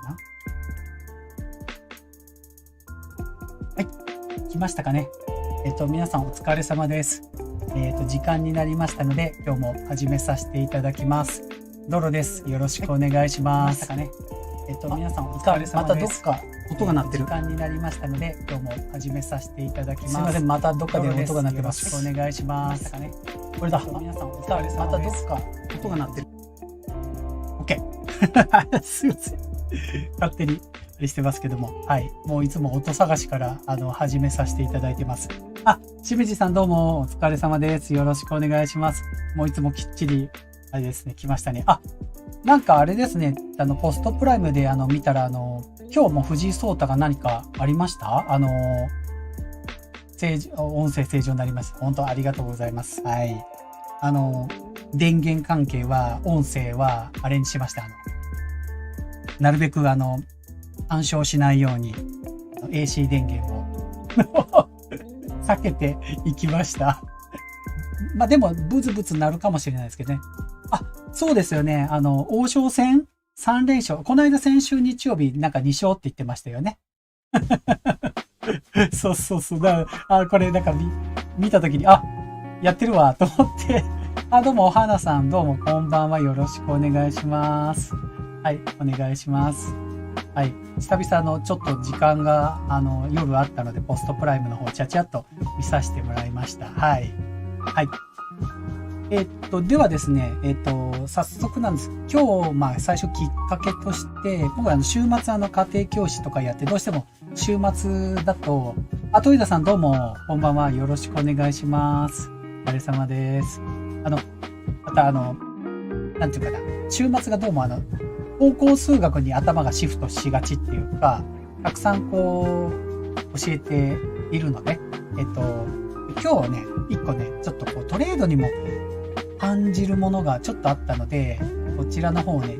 かな。はい、来ましたかね。皆さんお疲れ様です。時間になりましたので、今日も始めさせていただきます。ドロです。よろしくお願いします。皆さんお疲れ様です。またどっか音が鳴ってる。時間になりましたので、今日も始めさせていただきます。すいません、またどっかで音が鳴ってます。よろしくお願いします。これだ。皆さんお疲れ様です。またどっか音が鳴ってる。OK。すいません。勝手にしてますけども、はい。もういつも音探しから始めさせていただいてます。あ、しめじさんどうもお疲れ様です。よろしくお願いします。もういつもきっちりあれですね、来ましたね。あ、なんかあれですね。ポストプライムで見たら今日も藤井聡太が何かありました？音声正常になりました。本当ありがとうございます。はい。電源関係は音声はあれにしました。なるべく干渉しないように AC 電源を避けていきました。まあでもブツブツなるかもしれないですけどね。あ、そうですよね。王将戦3連勝。この間先週日曜日なんか2勝って言ってましたよね。そうそうそう。これなんか見たときに、あ、やってるわと思って。あ、どうもお花さん、どうもこんばんは。よろしくお願いします。はい、お願いします。はい。久々ちょっと時間が夜あったので、ポストプライムの方ちゃちゃっと見させてもらいました。はい。はい。ではですね、早速なんです。今日、最初きっかけとして、僕は週末家庭教師とかやって、どうしても週末だと、戸井田さんどうも、こんばんは。よろしくお願いします。お疲れ様です。またなんていうかな、週末がどうも高校数学に頭がシフトしがちっていうか、たくさん教えているので、今日ね、一個ね、ちょっとトレードにも感じるものがちょっとあったので、こちらの方をね、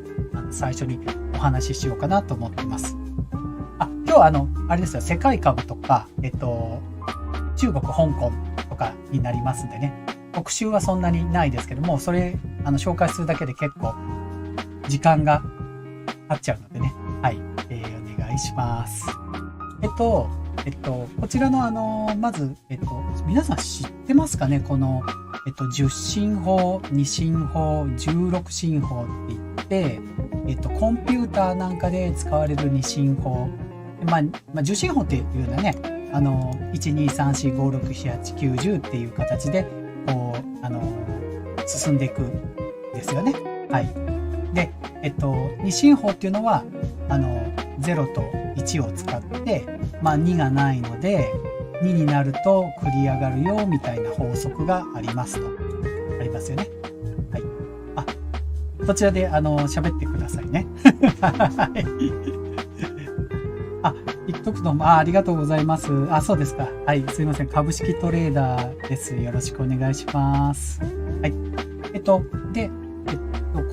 最初にお話ししようかなと思っています。あ、今日はあれですよ、世界株とか、中国、香港とかになりますんでね、特集はそんなにないですけども、それ、紹介するだけで結構、時間が経っちゃうのでね、はい、お願いします。こちらの、まず、皆さん知ってますかね？この、10進法、2進法、16進法って言って、コンピューターなんかで使われる2進法。10進法っていうのはね、1、2、3、4、5、6、7、8、9、10っていう形で、進んでいくんですよね。はい。で、2進法っていうのは、0と1を使って、2がないので、2になると繰り上がるよ、みたいな法則がありますと。ありますよね。はい。あ、そちらで、喋ってくださいね。はい。あ、TikTok の、ありがとうございます。あ、そうですか。はい。すいません。株式トレーダーです。よろしくお願いします。はい。で、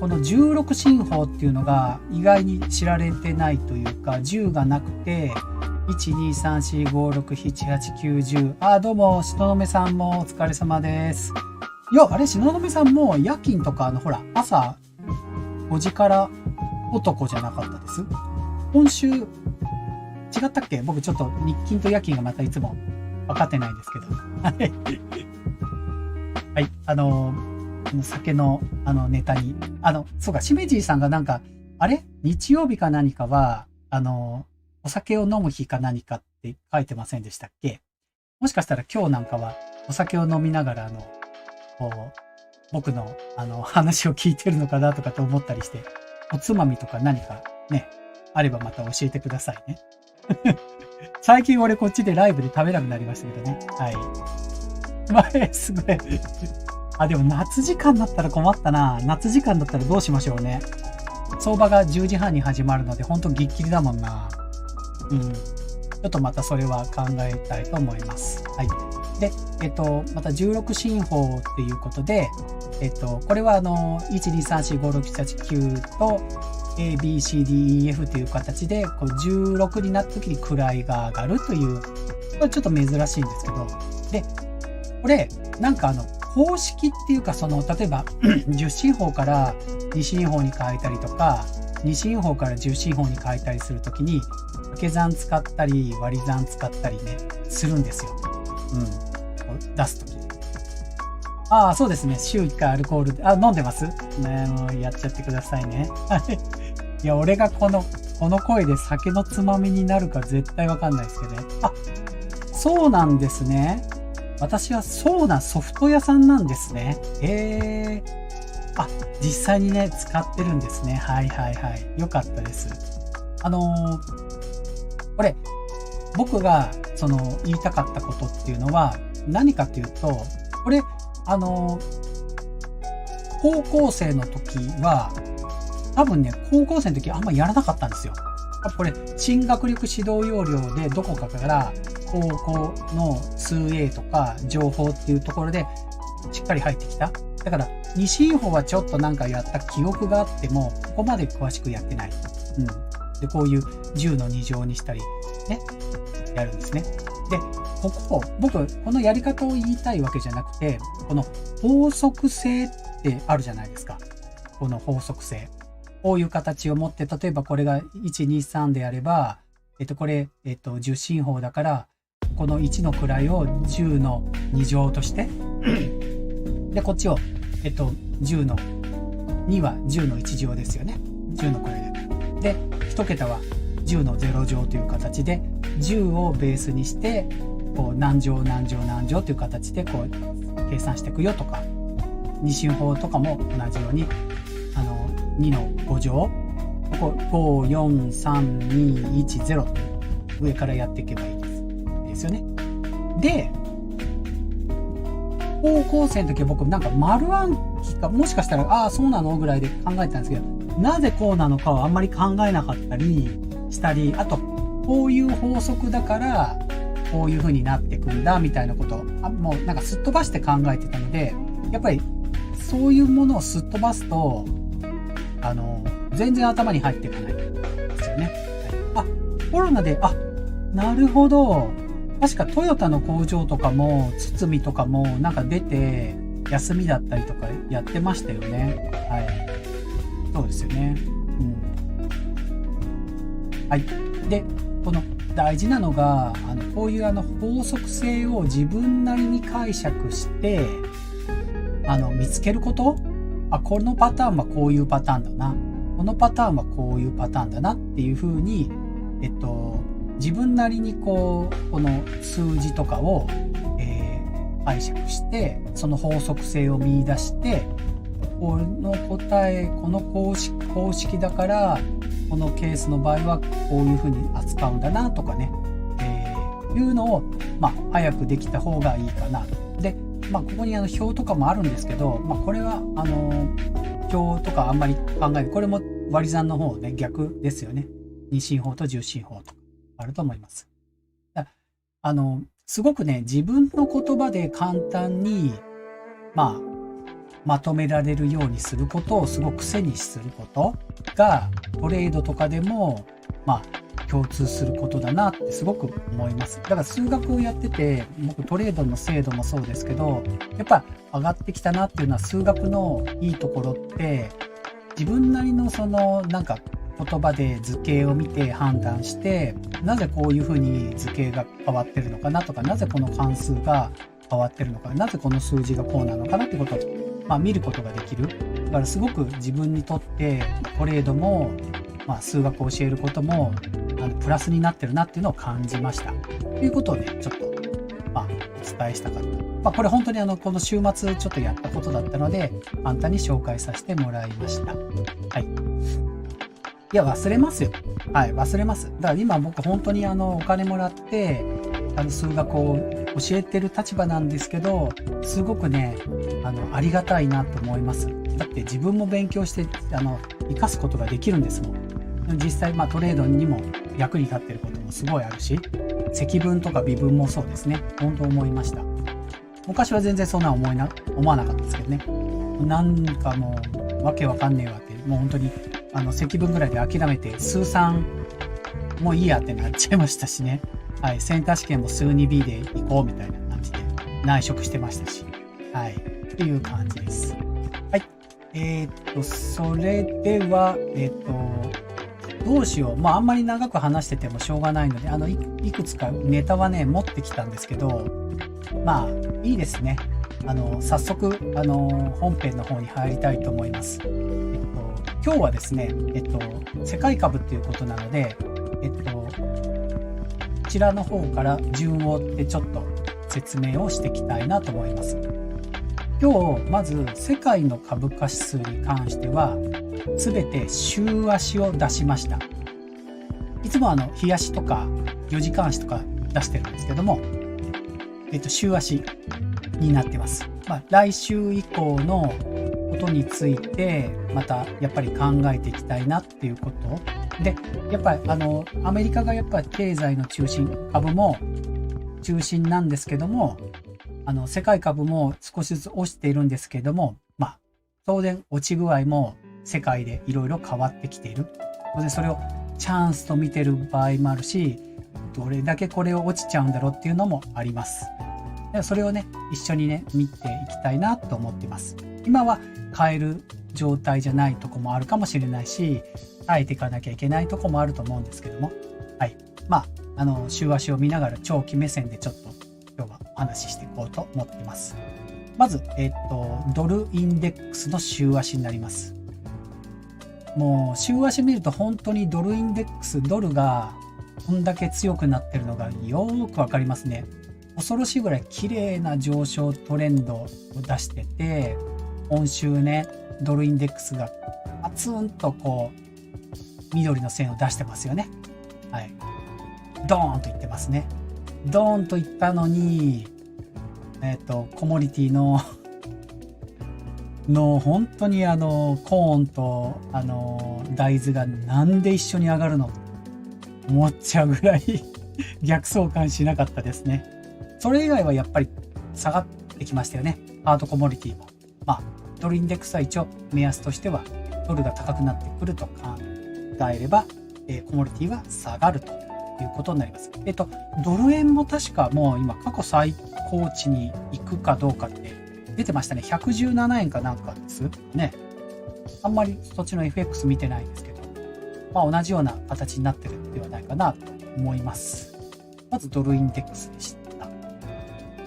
この16進法っていうのが意外に知られてないというか、10がなくて、1、2、3、4、5、6、7、8、9、10。あ、どうも、東雲さんもお疲れ様です。いや、あれ、東雲さんも夜勤とか、ほら、朝5時から男じゃなかったです。今週、違ったっけ？僕ちょっと日勤と夜勤がまたいつも分かってないんですけど。はい。酒のネタに。そうか、しめじいさんがなんか、あれ日曜日か何かは、お酒を飲む日か何かって書いてませんでしたっけ？もしかしたら今日なんかはお酒を飲みながら僕の話を聞いてるのかなとかと思ったりして、おつまみとか何かね、あればまた教えてくださいね。最近俺こっちでライブで食べなくなりましたけどね。はい。すごい。あ、でも夏時間だったら困ったな。夏時間だったらどうしましょうね。相場が10時半に始まるので、ほんとぎっきりだもんな。ちょっとまたそれは考えたいと思います。はい。で、また16進法っていうことで、これは1、2、3、4、5、6、7、8、9と A、B、C、D、E、F という形で、16になった時に位が上がるという、これちょっと珍しいんですけど、で、これ、なんか方式っていうか、例えば10進法から2進法に変えたりとか、2進法から10進法に変えたりするときに、掛け算使ったり割り算使ったりね、するんですよ。出すとき。ああ、そうですね。週1回アルコールで、飲んでますね、もうやっちゃってくださいね。いや、俺がこの声で酒のつまみになるか絶対わかんないですけどね。そうなんですね。私はそうなソフト屋さんなんですね。実際にね、使ってるんですね。はいはいはい。よかったです。これ、僕が言いたかったことっていうのは何かっていうと、これ、高校生の時は、多分ね、高校生の時あんまやらなかったんですよ。これ、新学力指導要領でどこかから高校の数 A とか情報っていうところでしっかり入ってきた。だから、2進法はちょっとなんかやった記憶があっても、ここまで詳しくやってない。で、こういう10の2乗にしたり、ね、やるんですね。で、僕、このやり方を言いたいわけじゃなくて、この法則性ってあるじゃないですか。この法則性。こういう形を持って、例えばこれが1、2、3であれば、これ、10進法だから、この1の位を10の2乗として、で、こっちを、10の2は10の1乗ですよね。10の位で。で、1桁は10の0乗という形で、10をベースにして、こう何乗何乗何乗という形でこう計算していくよとか、2進法とかも同じように、2の5乗、ここ5、4、3、2、1、0と上からやっていけばいいですよね。で、高校生の時は僕なんか丸暗記か、もしかしたら、そうなのぐらいで考えてたんですけど、なぜこうなのかはあんまり考えなかったりしたり、あと、こういう法則だから、こういう風になっていくんだ、みたいなことを、もうなんかすっ飛ばして考えてたので、やっぱり、そういうものをすっ飛ばすと、全然頭に入っていかないですよね。コロナで、なるほど。確かトヨタの工場とかも、堤とかもなんか出て、休みだったりとかやってましたよね。はい。そうですよね。はい。で、この大事なのが、こういう法則性を自分なりに解釈して、見つけること。このパターンはこういうパターンだな。このパターンはこういうパターンだなっていう風に、自分なりにこの数字とかを、解釈して、その法則性を見出して、この答え、この公式だから、このケースの場合はこういう風に扱うんだなとかね、いうのを、早くできた方がいいかな。で、ここに表とかもあるんですけど、これは表とかあんまり考えない。これも割り算の方ね、逆ですよね。2進法と10進法とかあると思います。すごくね、自分の言葉で簡単に、まとめられるようにすることをすごく癖にすることが、トレードとかでも、共通することだなってすごく思います。だから数学をやってて、僕トレードの精度もそうですけど、やっぱ上がってきたなっていうのは数学のいいところって、自分なりのなんか言葉で図形を見て判断して、なぜこういうふうに図形が変わってるのかなとか、なぜこの関数が変わってるのか、なぜこの数字がこうなのかなってことを、見ることができる。だからすごく自分にとってトレードも、数学を教えることもプラスになってるなっていうのを感じました。ということをね、ちょっと、お伝えしたかった。これ本当にこの週末ちょっとやったことだったので、簡単に紹介させてもらいました。はい。いや、忘れますよ。はい、忘れます。だから今僕本当にお金もらって、数学を教えてる立場なんですけど、すごくね、ありがたいなと思います。だって自分も勉強して、活かすことができるんですもん。実際、トレードにも役に立ってることもすごいあるし、積分とか微分もそうですね。本当思いました。昔は全然そんな思わなかったですけどね。なんかもう、わけわかんねえわって、もう本当に、積分ぐらいで諦めて、数3もういいやってなっちゃいましたしね。はい、センター試験も数 2B で行こうみたいな感じで内職してましたし。はい、っていう感じです。はい。それでは、どうしよう。まあ、あんまり長く話しててもしょうがないので、いくつかネタはね、持ってきたんですけど、まあ、いいですね。早速、本編の方に入りたいと思います。今日はですね、世界株っていうことなので、こちらの方から順を追ってちょっと説明をしていきたいなと思います。今日、まず世界の株価指数に関しては、すべて週足を出しました。いつも日足とか4時間足とか出してるんですけども、週足になってます。まあ、来週以降のことについて、またやっぱり考えていきたいなっていうことで、やっぱりアメリカがやっぱり経済の中心、株も中心なんですけども、世界株も少しずつ落ちているんですけども、まあ、当然落ち具合も世界でいろいろ変わってきている。で、それをチャンスと見てる場合もあるし、どれだけこれを落ちちゃうんだろうっていうのもあります。でそれをね、一緒にね、見ていきたいなと思っています。今は買える状態じゃないとこもあるかもしれないし、耐えていかなきゃいけないとこもあると思うんですけども、はい。まあ、週足を見ながら長期目線でちょっと今日はお話ししていこうと思っています。まず、ドルインデックスの週足になります。もう、週足見ると本当にドルインデックス、ドルがこんだけ強くなってるのがよーくわかりますね。恐ろしいぐらい綺麗な上昇トレンドを出してて、今週ね、ドルインデックスがパツンとこう、緑の線を出してますよね。はい。ドーンといってますね。ドーンといったのに、コモディティの本当にコーンと大豆がなんで一緒に上がるの思っちゃうぐらい逆相関しなかったですね。それ以外はやっぱり下がってきましたよね。ハードコモディティも。まあ、ドルインデックスは一応目安としては、ドルが高くなってくると考えれば、コモディティは下がるということになります。ドル円も確かもう今過去最高値に行くかどうかって出てましたね。117円かなんかですね。あんまりそっちの FX 見てないんですけど、まあ同じような形になってるんではないかなと思います。まずドルインデックスでした。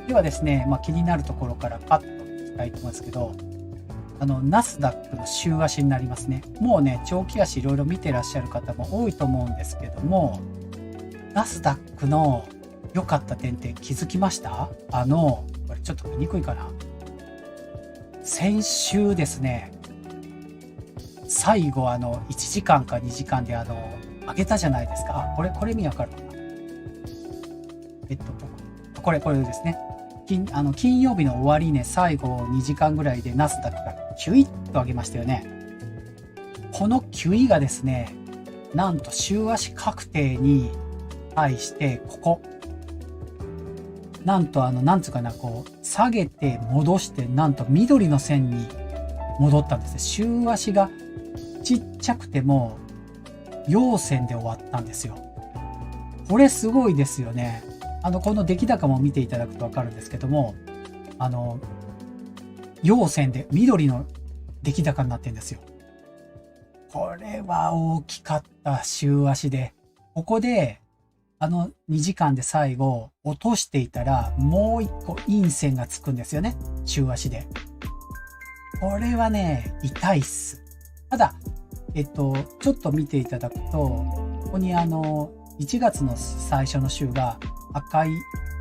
ではですね、まあ気になるところからパッといきたいと思うんですけど、ナスダックの週足になりますね。もうね、長期足いろいろ見てらっしゃる方も多いと思うんですけども、ナスダックの良かった点って気づきました？これちょっと見にくいかな。先週ですね、最後1時間か2時間で上げたじゃないですか。これ見わかるかな。これですね。金曜日の終わりね、最後2時間ぐらいでナスダックがキュイッと上げましたよね。このキュイがですね、なんと週足確定に対してなんとなんつうかな、こう下げて戻してなんと緑の線に戻ったんですね。週足がちっちゃくても陽線で終わったんですよ。これすごいですよね。この出来高も見ていただくと分かるんですけども、陽線で緑の出来高になってるんですよ。これは大きかった週足で、ここで2時間で最後落としていたらもう一個陰線がつくんですよね。週足で。これはね、痛いっす。ただ、ちょっと見ていただくと、ここに1月の最初の週が赤い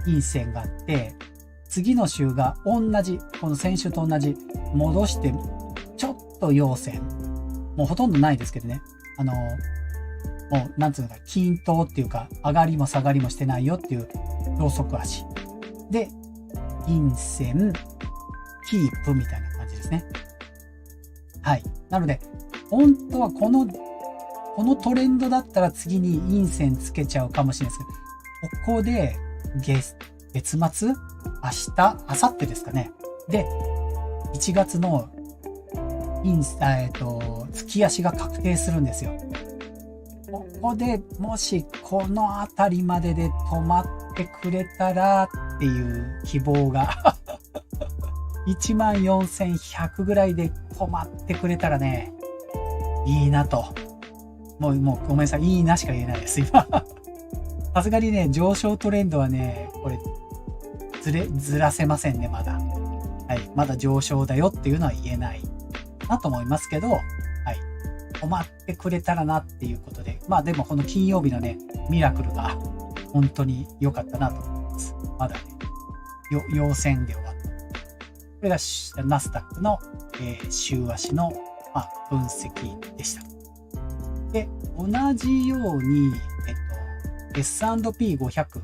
陰線があって、次の週が同じ、この先週と同じ、戻してちょっと陽線。もうほとんどないですけどね。もう、なんつうのか、均等っていうか、上がりも下がりもしてないよっていうロウソク足。で、陰線、キープみたいな感じですね。はい。なので、本当はこのトレンドだったら次に陰線つけちゃうかもしれないですけど、ここで月末、明日、明後日ですかね。で、1月の月足が確定するんですよ。ここでもしこの辺りまでで止まってくれたらっていう希望が14,100ぐらいで止まってくれたらね、いいなと。もうごめんなさい。いいなしか言えないです、今。さすがにね、上昇トレンドはね、これ、ずらせませんね、まだ。はい。まだ上昇だよっていうのは言えないなと思いますけど、はい。止まってくれたらなっていうことで。まあでもこの金曜日のね、ミラクルが本当に良かったなと思います。まだね、陽線で終わった。これがナスダックの、週足の、分析でした。で、同じように、S&P500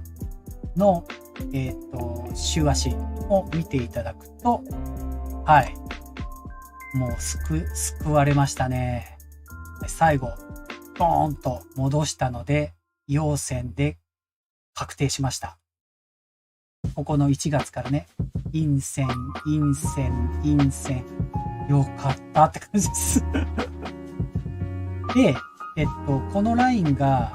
の、週足を見ていただくと、はい。もう救われましたね。最後、ドーンと戻したので、陽線で確定しました。ここの1月からね、陰線、よかったって感じです。で、このラインが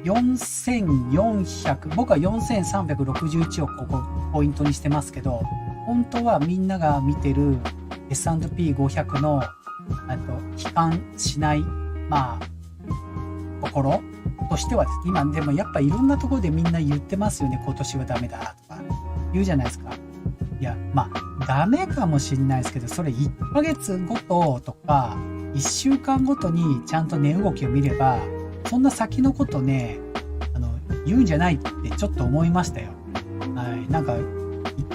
4400、僕は4361をここポイントにしてますけど、本当はみんなが見てる S&P500 の悲観しない、ところとしてはですね、今でもやっぱいろんなところでみんな言ってますよね。今年はダメだとか言うじゃないですか。いや、ダメかもしれないですけど、それ1ヶ月ごととか、1週間ごとにちゃんと値動きを見れば、そんな先のことね、言うんじゃないってちょっと思いましたよ。はい。なんか、言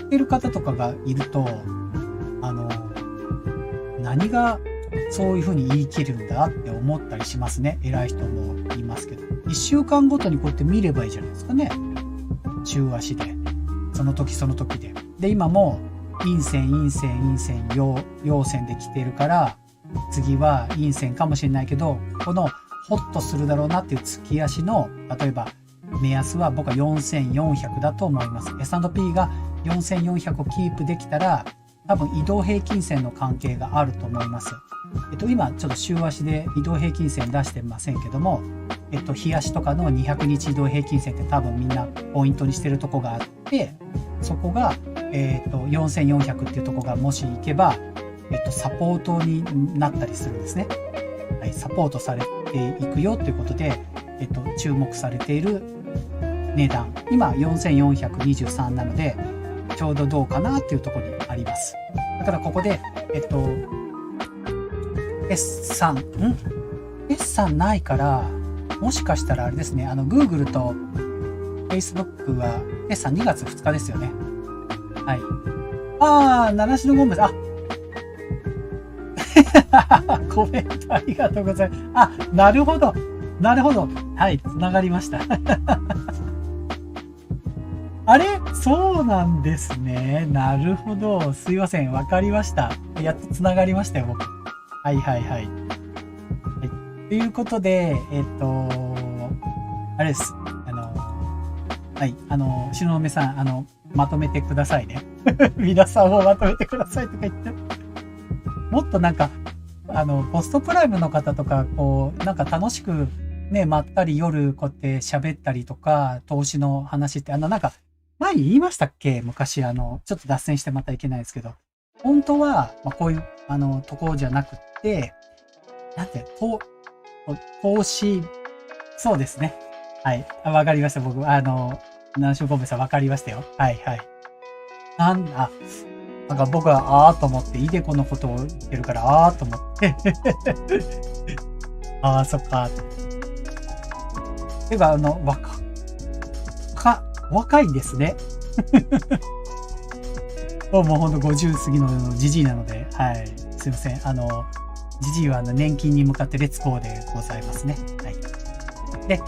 ってる方とかがいると、何がそういうふうに言い切るんだって思ったりしますね。偉い人も言いますけど。1週間ごとにこうやって見ればいいじゃないですかね。週足で。その時その時で。で、今も、陰線、陽線で来てるから、次は陰線かもしれないけど、このホッとするだろうなっていう月足の、例えば目安は僕は4400だと思います。S&P が4400をキープできたら、多分移動平均線の関係があると思います。今ちょっと週足で移動平均線出してませんけども、日足とかの200日移動平均線って多分みんなポイントにしてるとこがあって、そこが、4400っていうとこがもし行けば、サポートになったりするんですね。はい、サポートされていくよということで、注目されている値段。今4423なので、ちょうどどうかなっていうところにあります。だからここで、S3 ないから、もしかしたらあれですね、Google と Facebook は S3 2月2日ですよね。はい。七種のゴンベさん、コメントありがとうございます。なるほど。はい、つながりました。あれそうなんですね。なるほど。すいません。わかりました。やっとつながりましたよ、僕。はい。はい。ということで、あれです。はい。しのめさん、まとめてくださいね。皆さんもまとめてくださいとか言って。もっとなんか、ポストプライムの方とか、こう、なんか楽しく、ね、まったり夜こうやって喋ったりとか、投資の話って、なんか、前言いましたっけ昔、ちょっと脱線してまたいけないですけど、本当は、こういう、ところじゃなくって、なんて、投資、そうですね。はい。わかりました。僕、南州コンベさんわかりましたよ。はい。なんか僕は、と思って、イデコのことを言ってるから、と思って。そっか。ていうか、若いですね。もうほんと50過ぎのじじいなので、はい。すいません。じじいは年金に向かってレッツゴーでございますね。はい。で、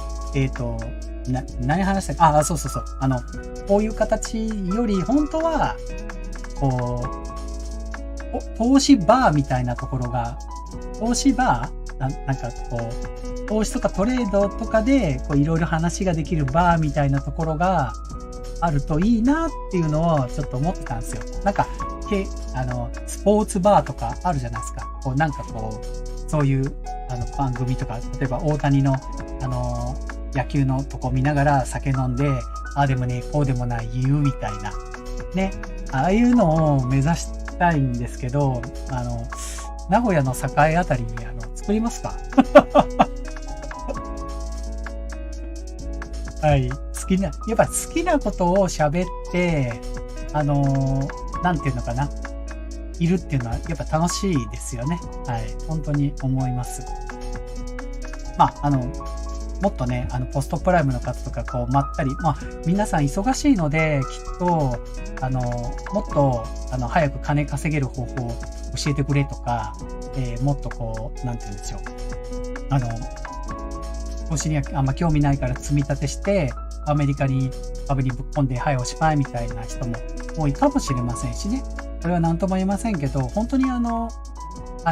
何話したっけ？そう。こういう形より、本当は、こう、投資バーみたいなところが、投資バーなんかこう、投資とかトレードとかで、こういろいろ話ができるバーみたいなところがあるといいなっていうのをちょっと思ってたんですよ。なんか、スポーツバーとかあるじゃないですか。こうなんかこう、そういう番組とか、例えば大谷の野球のとこ見ながら酒飲んで、でもね、こうでもない言うみたいな。ね。ああいうのを目指したいんですけど、名古屋の栄あたりに作りますか？はい。やっぱ好きなことを喋って、なんていうのかな。いるっていうのはやっぱ楽しいですよね。はい。本当に思います。まあ、もっとね、ポストプライムの方とか、こう、まったり、まあ、皆さん忙しいので、きっと、もっと、早く金稼げる方法を教えてくれとか、もっとこう、なんて言うんでしょう。投資にはあんま興味ないから積み立てして、アメリカに株にぶっ込んで、はい、おしまいみたいな人も多いかもしれませんしね。これは何とも言えませんけど、本当には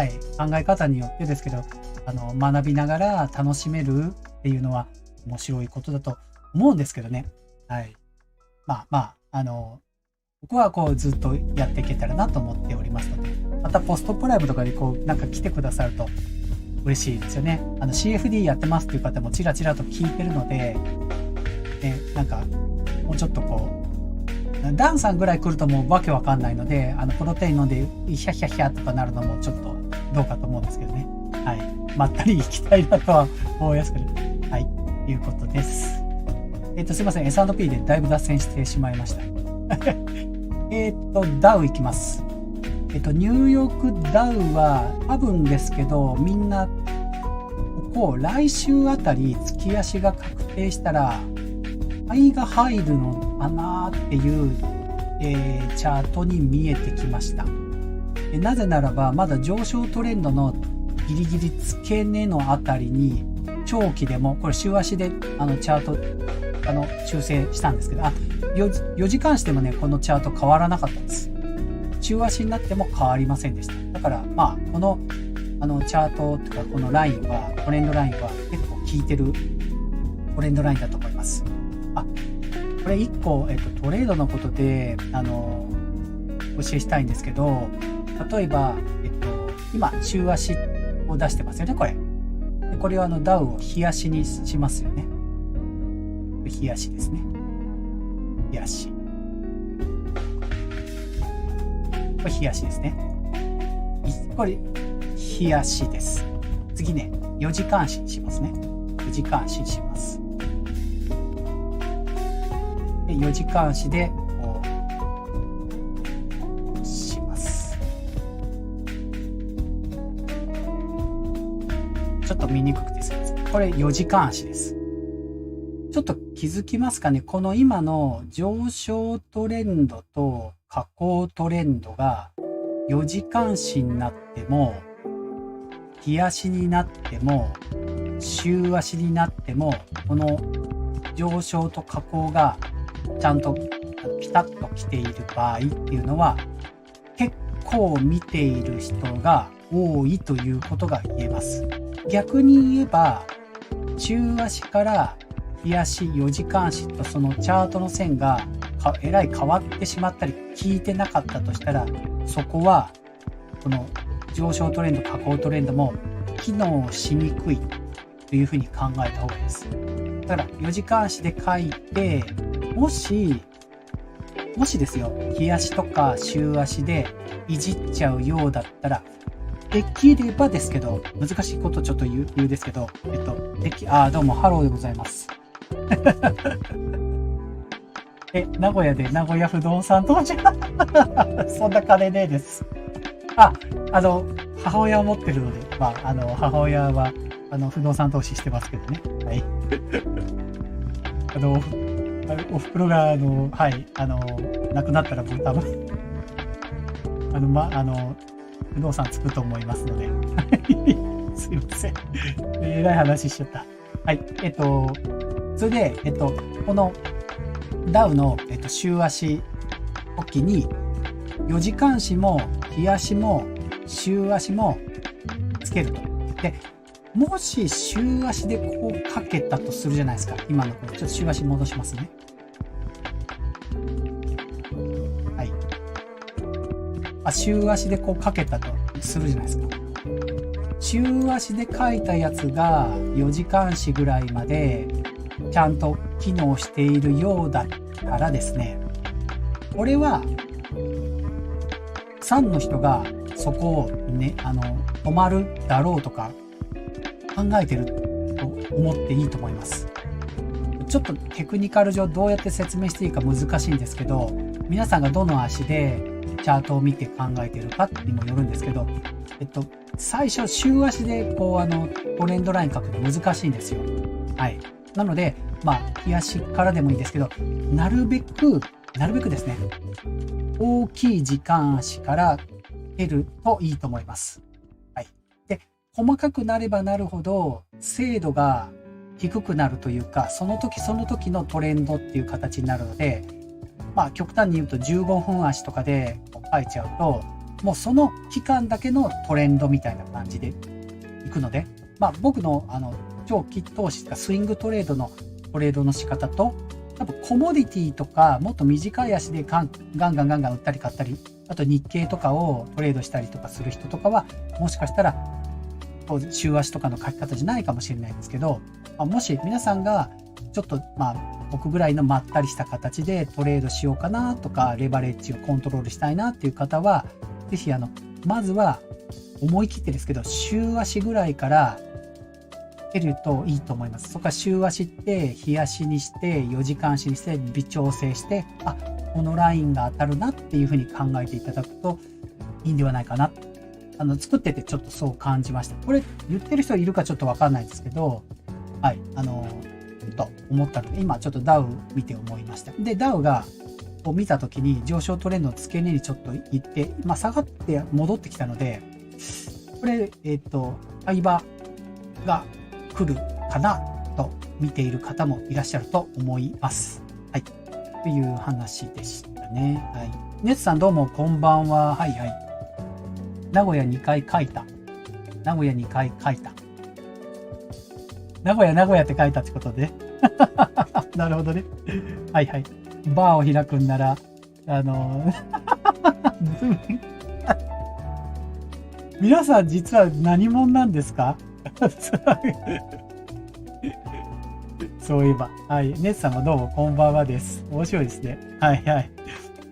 い、考え方によってですけど、学びながら楽しめるっていうのは面白いことだと思うんですけどね。はい。まあ、僕はこうずっとやっていけたらなと思っておりますので、またポストプライムとかでこうなんか来てくださると嬉しいですよね。CFD やってますっていう方もちらちらと聞いてるので、ね、なんかもうちょっとこう、ダンさんぐらい来るともうわけわかんないので、プロテイン飲んでヒャヒャヒャとかなるのもちょっとどうかと思うんですけどね。はい。まったり行きたいなとは思いますけど。はい。いうことです。すいません。S&P でだいぶ脱線してしまいました。ダウいきます。ニューヨークダウは多分ですけど、みんな、こう、来週あたり月足が確定したら、買いが入るのかなっていう、チャートに見えてきました。なぜならば、まだ上昇トレンドのギリギリ付け根のあたりに、長期でも、これ週足でチャート、修正したんですけど、4時間足でもね、このチャート変わらなかったんです。週足になっても変わりませんでした。だから、まあ、この、チャートとか、このラインは、トレンドラインは結構効いてるトレンドラインだと思います。これ1個、トレードのことで、お教えしたいんですけど、例えば、今、週足を出してますよね、これ。でこれをダウを日足にしますよね。日足ですね。日足。これ日足ですね。これ日足です。次ね、4時間足にしますね。4時間足にします。で4時間足でこうします。ちょっと見にくくてすみません。これ4時間足です。ちょっと気づきますかね。この今の上昇トレンドと下降トレンドが4時間足になっても、日足になっても、週足になっても、この上昇と下降がちゃんとピタッと来ている場合っていうのは、結構見ている人が多いということが言えます。逆に言えば、週足から日足、4時間足とそのチャートの線がえらい変わってしまったり効いてなかったとしたら、そこはこの上昇トレンド、下降トレンドも機能しにくいというふうに考えた方がいいです。だから4時間足で書いて、もしですよ、日足とか週足でいじっちゃうようだったら、できればですけど、難しいことちょっと言うですけど、どうもハローでございます。名古屋で名古屋不動産投資そんな金ねえです。母親を持ってるので、母親は、不動産投資してますけどね。はい。お袋が、はい、亡くなったら僕多分、不動産つくと思いますので。すいません。えらい話しちゃった。はい。それで、この、ダウの、週足時に、4時間足も、日足も、週足もつけると。で、もし週足でこうかけたとするじゃないですか。今のこれ、ちょっと週足戻しますね。はい。週足でこうかけたとするじゃないですか。週足で書いたやつが4時間足ぐらいまでちゃんと機能しているようだったらですね、これはくさんの人がそこをね、止まるだろうとか考えてると思っていいと思います。ちょっとテクニカル上どうやって説明していいか難しいんですけど、皆さんがどの足でチャートを見て考えてるかにもよるんですけど、最初週足でこうトレンドライン書くの難しいんですよ。はい。なので、日足からでもいいですけど、なるべくですね、大きい時間足から出るといいと思います。はい。で、細かくなればなるほど、精度が低くなるというか、その時その時のトレンドっていう形になるので、極端に言うと15分足とかで書いちゃうと、もうその期間だけのトレンドみたいな感じでいくので、僕の長期投資とかスイングトレードの仕方と、多分コモディティとかもっと短い足でガンガン売ったり買ったり、あと日経とかをトレードしたりとかする人とかは、もしかしたら週足とかの書き方じゃないかもしれないんですけど、もし皆さんがちょっと僕ぐらいのまったりした形でトレードしようかなとか、レバレッジをコントロールしたいなっていう方は、ぜひまずは思い切ってですけど、週足ぐらいから出るといいと思います。そこから週足って日足にして4時間足にして微調整して、このラインが当たるなっていうふうに考えていただくといいんではないかな。作っててちょっとそう感じました。これ言ってる人いるかちょっとわかんないですけど、はい、と思ったので、今ちょっとダウ見て思いました。で、ダウがこう見たときに上昇トレンドの付け根にちょっと行って、下がって戻ってきたので、これ、相場が来るかなと見ている方もいらっしゃると思います。はい。という話でしたね。はい。ネツさんどうもこんばんは。はいはい。名古屋2回書いた。名古屋2回書いた。名古屋って書いたってことで。なるほどね。はいはい。バーを開くんなら、皆さん実は何者なんですか？そういえば。はい。ネツさんもどうもこんばんはです。面白いですね。はいはい。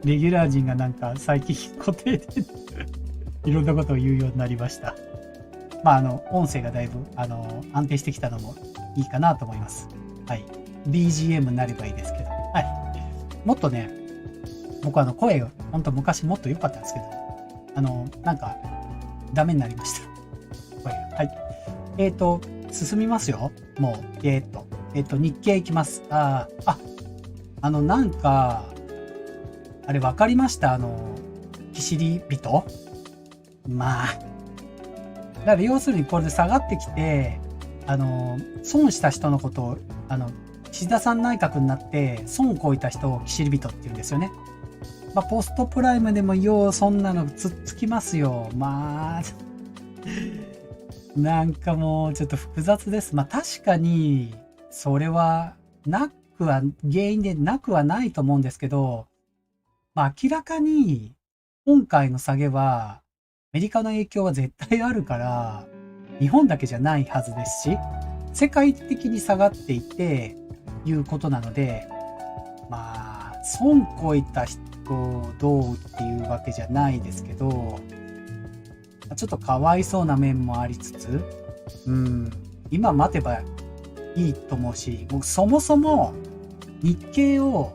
レギュラー陣がなんか最近固定でいろんなことを言うようになりました。音声がだいぶ、安定してきたのもいいかなと思います。はい。BGM になればいいですけど。はい。もっとね、僕声が、ほんと昔もっと良かったんですけど、なんか、ダメになりました。声が。はい。進みますよ。もう、日経いきます。なんか、あれ分かりました？キシリ人？だから要するにこれで下がってきて、損した人のことを、岸田さん内閣になって損をこいた人をキシリ人って言うんですよね。ポストプライムでもようそんなのつっつきますよ。なんかもうちょっと複雑です。確かに、それは原因でなくはないと思うんですけど、明らかに今回の下げは、アメリカの影響は絶対あるから、日本だけじゃないはずですし、世界的に下がっていて、いうことなので、損こいた人をどうっていうわけじゃないですけど、ちょっとかわいそうな面もありつつ、今待てばいいと思うし、僕そもそも日経を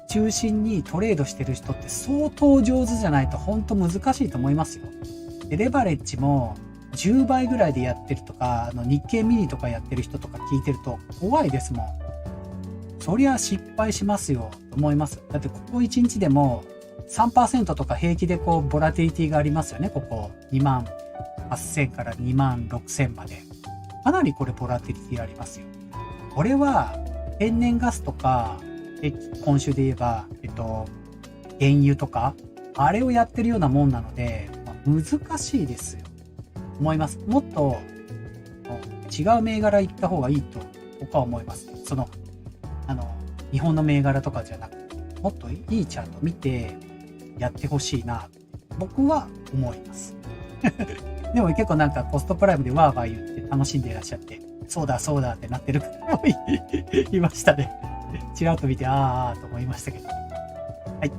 中心にトレードしてる人って相当上手じゃないと本当難しいと思いますよ。でレバレッジも10倍ぐらいでやってるとか、日経ミニとかやってる人とか聞いてると怖いですもん。そりゃ失敗しますよと思います。だってここ1日でも 3% とか平気でボラティリティがありますよね。ここ28,000から26,000まで。かなりこれボラティリティありますよ。これは天然ガスとか、今週で言えば、原油とか、あれをやってるようなもんなので、難しいですよ。思います。もっと違う銘柄行った方がいいと僕は思います。日本の銘柄とかじゃなくて、もっといいチャート見てやってほしいな、僕は思います。でも結構なんかポストプライムでワーワー言って楽しんでいらっしゃって、そうだそうだってなってる方もいましたね。ちらっと見て、と思いましたけど。はい。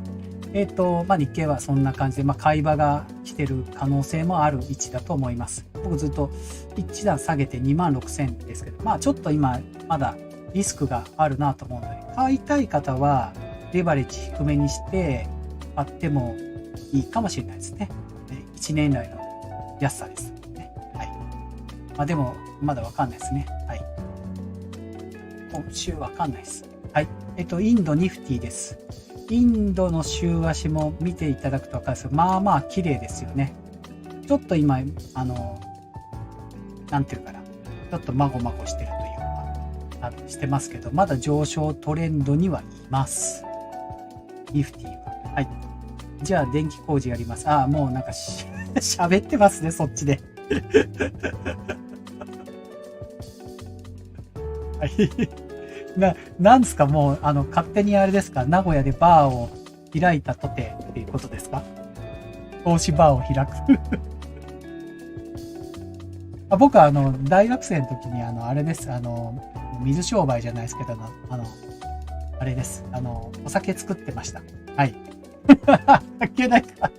日経はそんな感じで、買い場が来てる可能性もある位置だと思います。僕ずっと一段下げて26,000ですけど、ちょっと今まだリスクがあるなと思うので、買いたい方はレバレッジ低めにして買ってもいいかもしれないですね。1年来の安さですね。はい。でもまだわかんないですね。はい。今週わかんないです。はい。インドニフティです。インドの週足も見ていただくと分かるんですけど、綺麗ですよね。ちょっと今、なんていうかな、ちょっとまごまごしてるというか、してますけど、まだ上昇トレンドにはいます。ニフティは。はい。じゃあ、電気工事やります。もうなんか喋ってますね、そっちで。はい。なんですか、もう、勝手にあれですか、名古屋でバーを開いたとてっていうことですか？投資バーを開く。僕は大学生の時にあれです、水商売じゃないですけど、あれです、お酒作ってました。はい。いけないか。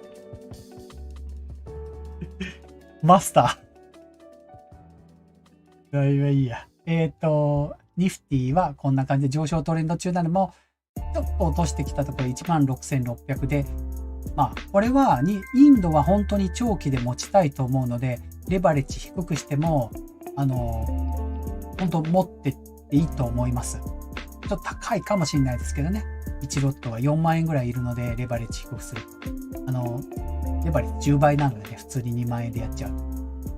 マスター。いいや。ニフティはこんな感じで上昇トレンド中なのも、ちょっと落としてきたところ 16,600 で、これはインドは本当に長期で持ちたいと思うので、レバレッジ低くしても、本当持ってっていいと思います。ちょっと高いかもしれないですけどね。1ロットは4万円ぐらいいるので、レバレッジ低くする。レバレッジ10倍なのでね、普通に2万円でやっちゃう。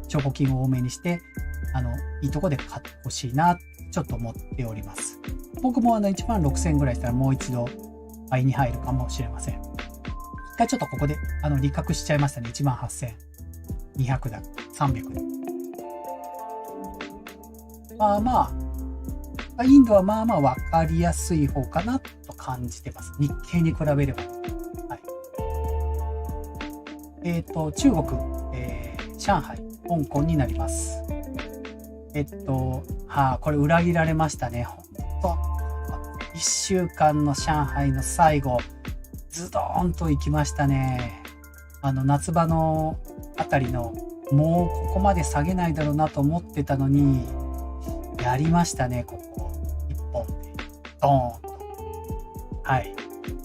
証拠金を多めにして、いいとこで買ってほしいな、ちょっと思っております。僕も16,000ぐらいしたらもう一度買いに入るかもしれません。一回ちょっとここで利確しちゃいましたね。18,200だ、300で。インドは分かりやすい方かなと感じてます。日経に比べれば。はい。中国、上海、香港になります。これ裏切られましたね。ほんと。1週間の上海の最後、ズドーンと行きましたね。夏場のあたりの、もうここまで下げないだろうなと思ってたのに、やりましたね、ここ。1本で。ドーンと。はい。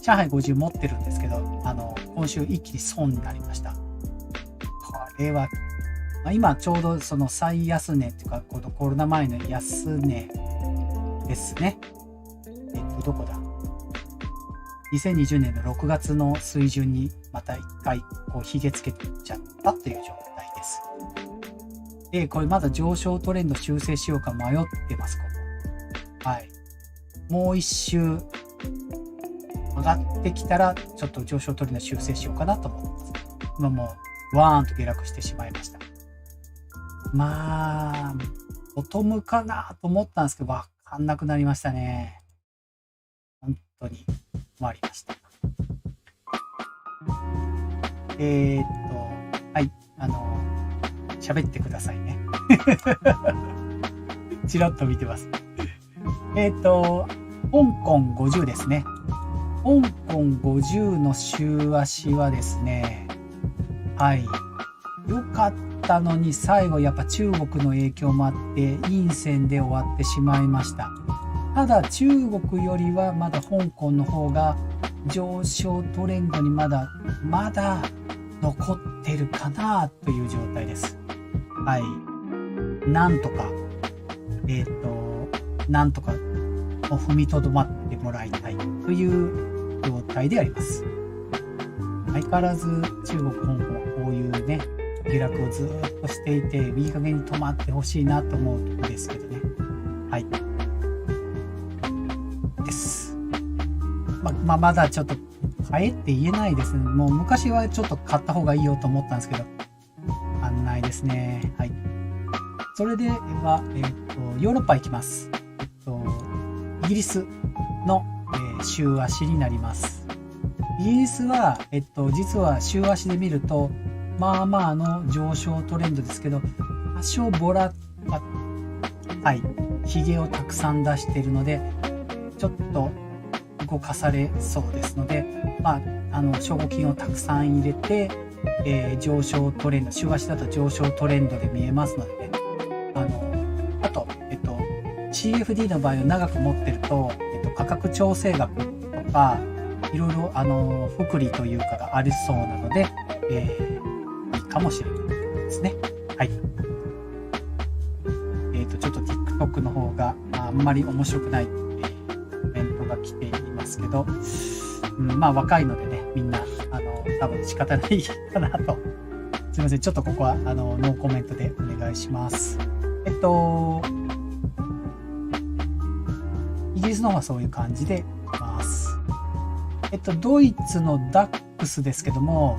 上海50持ってるんですけど、今週一気に損になりました。これは、今ちょうどその最安値っていうか、このコロナ前の安値ですね。どこだ ?2020 年の6月の水準にまた一回ひげつけちゃったという状態です。これまだ上昇トレンド修正しようか迷ってます、ここ。はい。もう一周上がってきたら、ちょっと上昇トレンド修正しようかなと思ってます。今もう、ワーンと下落してしまいました。ボトムかなと思ったんですけど、わかんなくなりましたね。本当に困りました。はい、喋ってくださいね。チラッと見てます。香港50ですね。香港50の週足はですね、はい、良かったのに最後やっぱ中国の影響もあって陰線で終わってしまいました。ただ中国よりはまだ香港の方が上昇トレンドにまだ残ってるかなという状態です。はい。なんとか踏みとどまってもらいたいという状態であります。相変わらず中国、香港はこういうね、下落をずっとしていて、いい加減に止まってほしいなと思うところですけどね。はい。です。まだちょっと買えって言えないですね。もう昔はちょっと買った方がいいよと思ったんですけど、案内ですね。はい。それでは、ヨーロッパ行きます。イギリスの、週足になります。イギリスは、実は週足で見ると、の上昇トレンドですけど、多少はい、ヒゲをたくさん出しているので、ちょっと動かされそうですので、証拠金をたくさん入れて、上昇トレンド、週足だと上昇トレンドで見えますのでね、あと、CFD の場合は長く持ってると、価格調整額とか、いろいろ、福利というかがありそうなので、いいかもしれないですね。はい。ちょっと TikTok の方が、あんまり面白くない、コメントが来ていますけど、若いのでね、みんな、多分仕方ないかなと。すいません。ちょっとここは、ノーコメントでお願いします。イギリスの方はそういう感じでいます。ドイツのダックスですけども、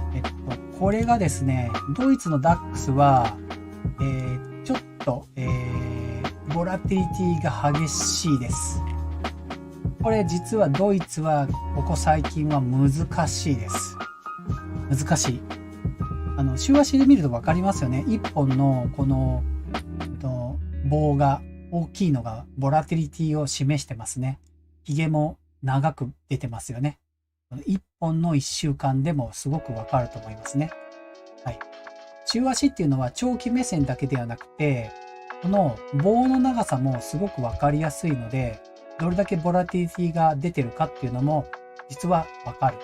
これがですね、ドイツのダックスは、ちょっと、ボラティリティが激しいです。これ実はドイツはここ最近は難しいです。難しい。週足で見ると分かりますよね。一本のこの、棒が大きいのがボラティリティを示してますね。ヒゲも長く出てますよね。一本の1週間でもすごく分かると思いますね。はい。週足っていうのは長期目線だけではなくて、この棒の長さもすごく分かりやすいので、どれだけボラティリティが出てるかっていうのも実は分かる。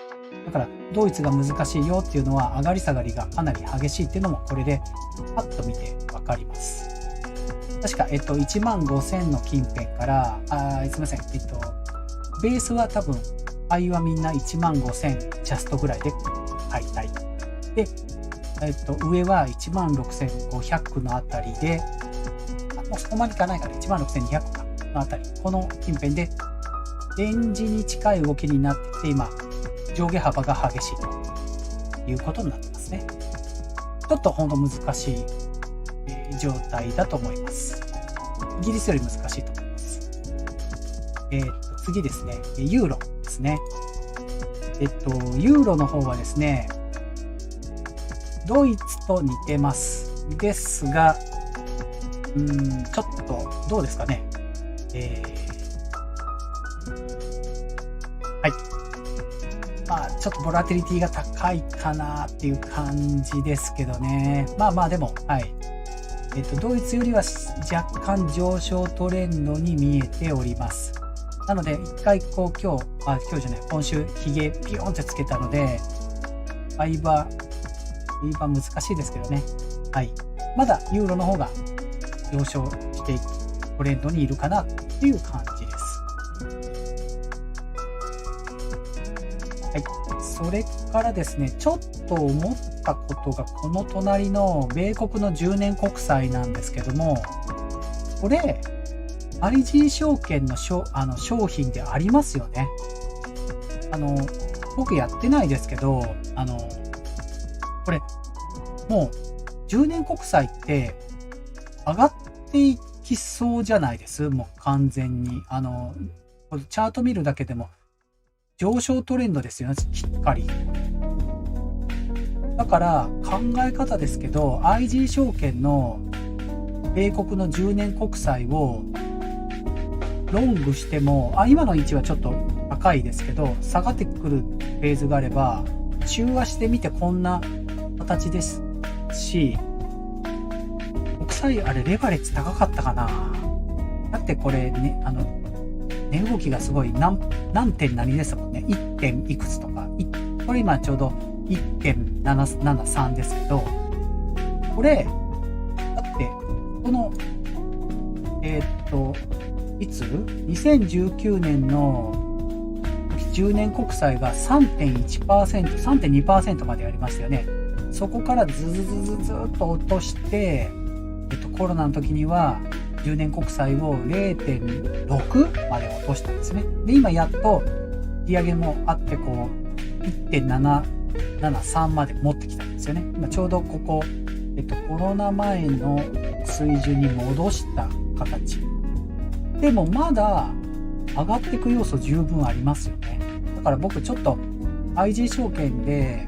だからドイツが難しいよっていうのは上がり下がりがかなり激しいっていうのもこれでパッと見て分かります。確か、15,000の近辺から、すいません、ベースは多分、買いはみんな15,000ジャストぐらいで買いたい。で、上は16,500のあたりで、もうそこまでいかないから16,200かのあたり、この近辺で、レンジに近い動きになってきて、今、上下幅が激しいということになってますね。ちょっとほんと難しい状態だと思います。イギリスより難しいと思います。次ですね、ユーロですね。ユーロの方はですね、ドイツと似てます。ですが、ちょっとどうですかね。はい。ちょっとボラティリティが高いかなっていう感じですけどね。でも、はい。ドイツよりは若干上昇トレンドに見えております。なので、一回今日じゃない、今週、ヒゲピヨンってつけたので、ファイバー難しいですけどね。はい。まだユーロの方が上昇していくトレンドにいるかなっていう感じです。はい。それからですね、ちょっと思ったことが、この隣の米国の10年国債なんですけども、これ、IG 証券の商品でありますよね。僕やってないですけど、これ、もう、10年国債って上がっていきそうじゃないです？もう完全に。チャート見るだけでも、上昇トレンドですよね、きっかり。だから考え方ですけど、IG 証券の米国の10年国債をロングしても、今の位置はちょっと高いですけど、下がってくるフェーズがあれば、週足で見てこんな形ですし、国債あれレバレッジ高かったかな。だってこれね、値動きがすごい何点何ですもんね。1点いくつとか。これ今ちょうど 1.773 ですけど、これ、だって、この、いつ ?2019 年の10年国債が 3.1%、3.2% までありましたよね。そこからずっと落として、コロナの時には、10年国債を 0.6 まで落としたんですね。で、今やっと利上げもあって、こう、1.773 まで持ってきたんですよね。今ちょうどここ、コロナ前の水準に戻した形。でもまだ上がっていく要素十分ありますよね。だから僕ちょっと IG 証券で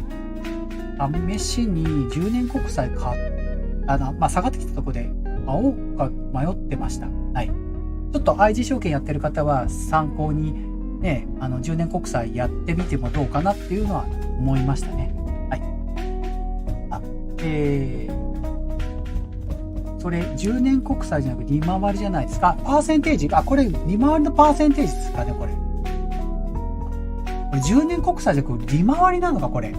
試しに10年国債下がってきたところで買おうか迷ってました。はい。ちょっと IG 証券やってる方は参考にね、10年国債やってみてもどうかなっていうのは思いましたね。はい。それ、10年国債じゃなく利回りじゃないですか。パーセンテージ、これ、利回りのパーセンテージですかね、これ。これ10年国債じゃなく利回りなのか、これ。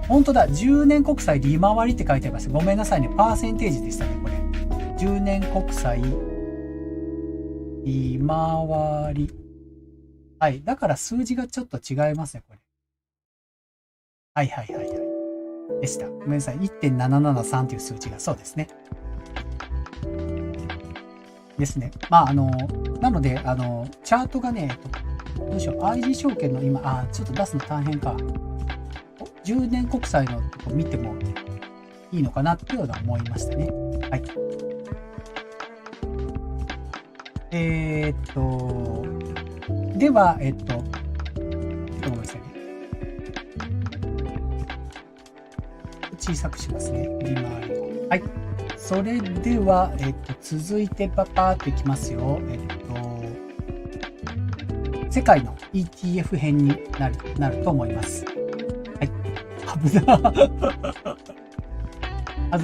本当だ。10年国債利回りって書いてあります。ごめんなさいね。パーセンテージでしたね、これ。10年国債利回り。はい。だから数字がちょっと違いますね、これ。はい。でした。ごめんなさい。1.773 という数字が。そうですね。ですね。なので、チャートがね、どうしよう。IG 証券の今、ちょっと出すの大変か。10年国債のとこ見てもいいのかなっていうのは思いましたね。はい。では、ちょっとごめんなさいね。小さくしますね。利回りを。はい。それでは、続いてパパーっといきますよ。世界の ETF 編になると思います。はい。危な。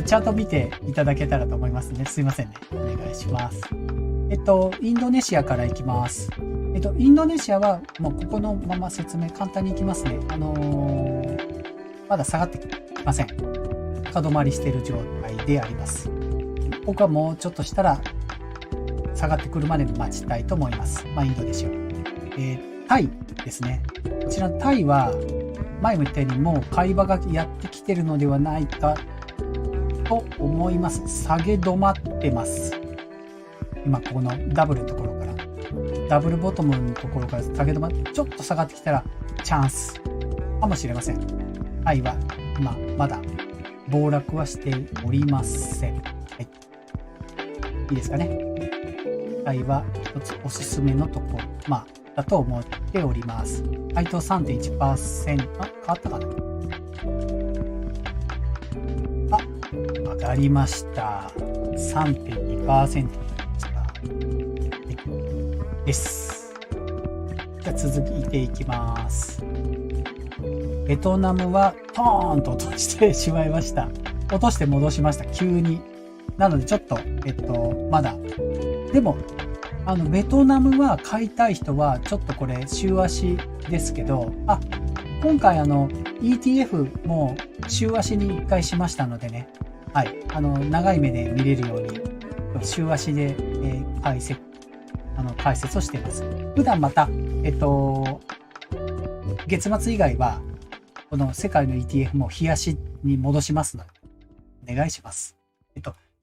チャート見ていただけたらと思いますね。すいませんね。お願いします。インドネシアからいきます。インドネシアは、もうここのまま説明簡単にいきますね。まだ下がってきません。高止まりしている状態であります。僕はもうちょっとしたら下がってくるまで待ちたいと思います。インドネシア。タイですね。こちらのタイは、前も言ったようにもう買い場がやってきてるのではないかと思います。下げ止まってます。今ここのダブルのところから、ダブルボトムのところから下げ止まって、ちょっと下がってきたらチャンスかもしれません。タイは今まだ暴落はしておりません。はい。いいですかね。タイは一つおすすめのところ、だと思っております。配当 3.1%。変わったかな。上がりました。3.2% になりました。です。じゃあ続いていきます。ベトナムはトーンと落としてしまいました。落として戻しました。急に。なのでちょっと、まだ。でも、ベトナムは買いたい人は、ちょっとこれ、週足ですけど、今回ETF も週足に1回しましたのでね、はい、長い目で見れるように、週足で、解説をしています。普段また、月末以外は、この世界の ETF も日足に戻しますので、お願いします。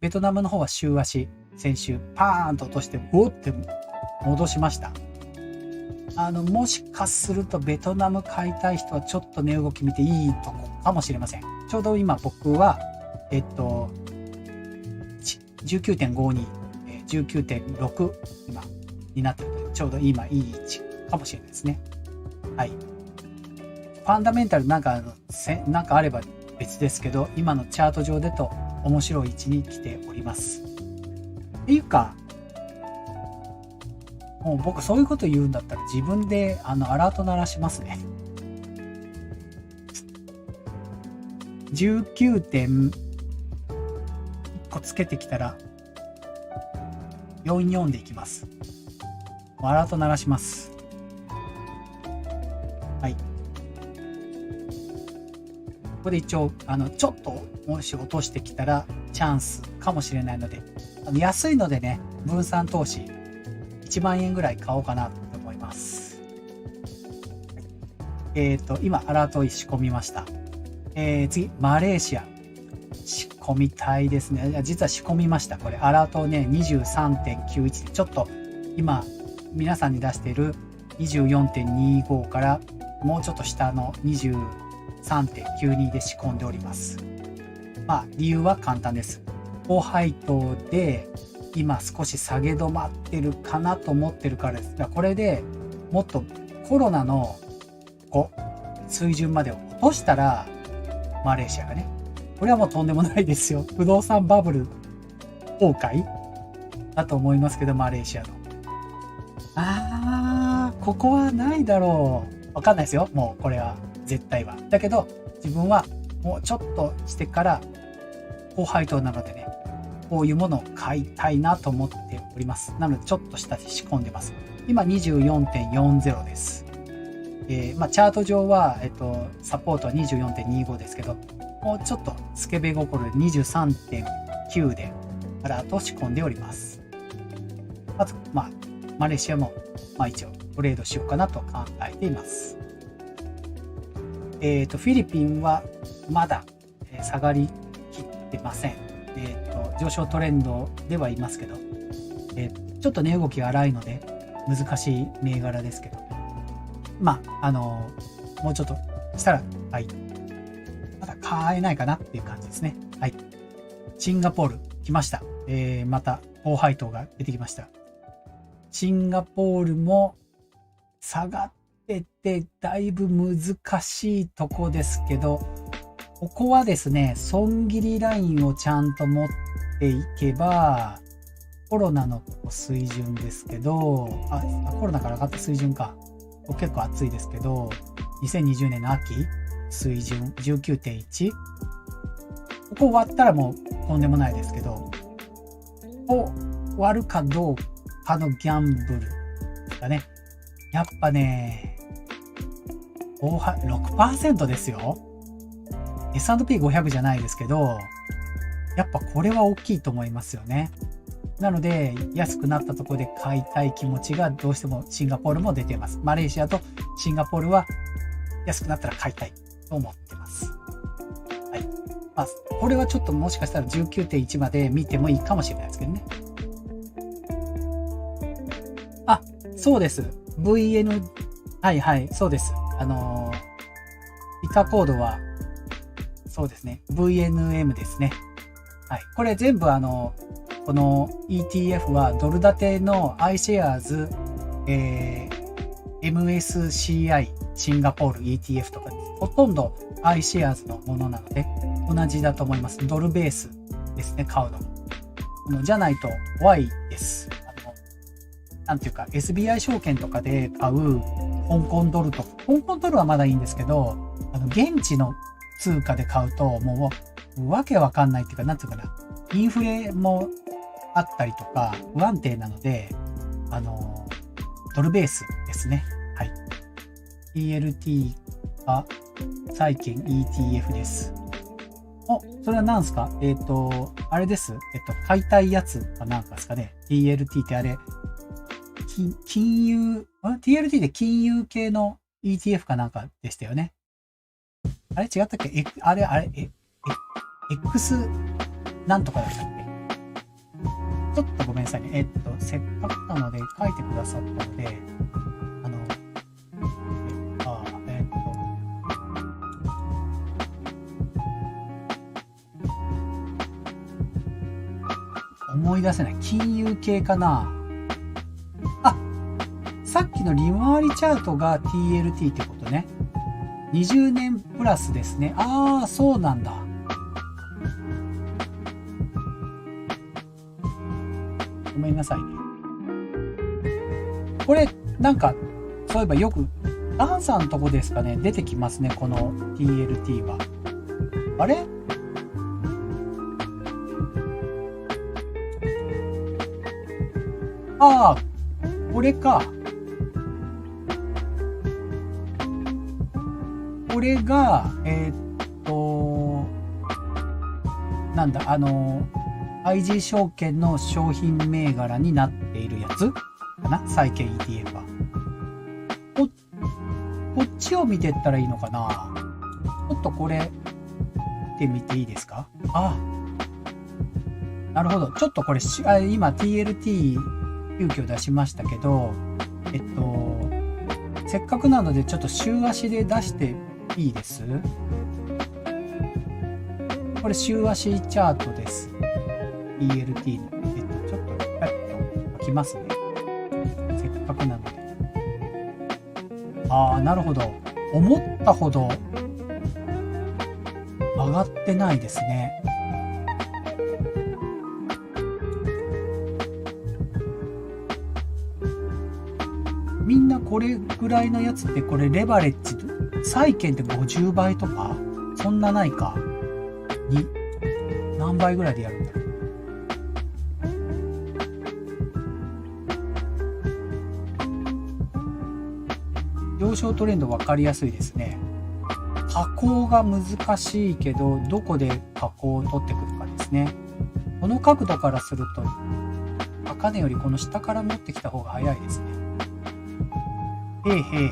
ベトナムの方は週足、先週パーンと落として、おって戻しました。もしかするとベトナム買いたい人はちょっと値動き見ていいとこかもしれません。ちょうど今僕は、19.52、19.6 今になってるので、ちょうど今いい位置かもしれないですね。はい。ファンダメンタルなんかあれば別ですけど、今のチャート上でと面白い位置に来ております。っていうか、もう僕そういうこと言うんだったら自分でアラート鳴らしますね。19点1個つけてきたら44でいきます。アラート鳴らします。はい。ここで一応ちょっともし落としてきたらチャンスかもしれないので、安いのでね、分散投資1万円ぐらい買おうかなと思います。今アラートを仕込みました。次マレーシア仕込みたいですね。実は仕込みました。これアラートをね 23.91 でちょっと今皆さんに出している 24.25 からもうちょっと下の 23.92 で仕込んでおります。理由は簡単です。高配当で今少し下げ止まってるかなと思ってるからです。これでもっとコロナの水準まで落としたらマレーシアがね、これはもうとんでもないですよ。不動産バブル崩壊だと思いますけど、マレーシアの。ここはないだろう。わかんないですよ。もうこれは絶対は。だけど、自分はもうちょっとしてから高配当なのでね、こういうものを買いたいなと思っております。なのでちょっと下で仕込んでます。今 24.40 です。まあ、チャート上は、サポートは 24.25 ですけど、もうちょっとスケベ心で 23.9 でアラートを仕込んでおります。まず、まあ、マレーシアも、まあ、一応トレードしようかなと考えています。フィリピンはまだ、下がりきってません。上昇トレンドではいますけど、ちょっと値動きが荒いので難しい銘柄ですけど、まあ、もうちょっとしたら、はい、まだ買えないかなっていう感じですね。はい。シンガポール来ました。また高配当が出てきました。シンガポールも下がっててだいぶ難しいとこですけど、ここはですね、損切りラインをちゃんと持っていけば、コロナの水準ですけど、コロナから上がった水準か。結構暑いですけど、2020年の秋、水準 19.1。ここ割ったらもうとんでもないですけど、ここ割るかどうかのギャンブルがね、やっぱね、6% ですよ。S&P500 じゃないですけど、やっぱこれは大きいと思いますよね。なので、安くなったところで買いたい気持ちがどうしてもシンガポールも出ています。マレーシアとシンガポールは安くなったら買いたいと思ってます。はい。まあ、これはちょっともしかしたら 19.1 まで見てもいいかもしれないですけどね。あ、そうです。VN、はいはい、そうです。イカコードは、そうですね。VNM ですね。はい。これ全部この ETF はドル建ての iShares、MSCI シンガポール ETF とかです。ほとんど iShares のものなので同じだと思います。ドルベースですね、買うの。じゃないと怖いです。なんていうか SBI 証券とかで買う香港ドルと、香港ドルはまだいいんですけど、現地の通貨で買うともうわけわかんないっていうか、なんていうかな、インフレもあったりとか不安定なので、ドルベースですね。はい。TLT が債券 ETF です。それは何ですか？あれです。買いたいやつかなんかですかね。TLT ってあれ、金融、TLT で金融系の ETF かなんかでしたよね。あれ違ったっけ？あれ、X なんとかだったっけ？ちょっとごめんなさいね。せっかくなので書いてくださったので、思い出せない。金融系かな。さっきの利回りチャートが TLT ってことね。20年プラスですね。そうなんだ。ごめんなさいね。これ、なんか、そういえばよく、ダンさんのとこですかね、出てきますね、この TLT は。あれ？これか。これが、なんだ、IG 証券の商品銘柄になっているやつかな？債券 ETF は。こっちを見てったらいいのかな？ちょっとこれ、見てみていいですか？なるほど。ちょっとこれ、今 TLT 急遽出しましたけど、せっかくなのでちょっと週足で出していいです？これ週足チャートです。TLT の。ちょっと書きますね。せっかくなので。なるほど。思ったほど上がってないですね。みんなこれぐらいのやつってこれレバレッジ債券って50倍とかそんなないかに何倍ぐらいでやるんだろう。上昇トレンド分かりやすいですね。加工が難しいけどどこで加工を取ってくるかですね。この角度からすると高値よりこの下から持ってきた方が早いですね。へいへい。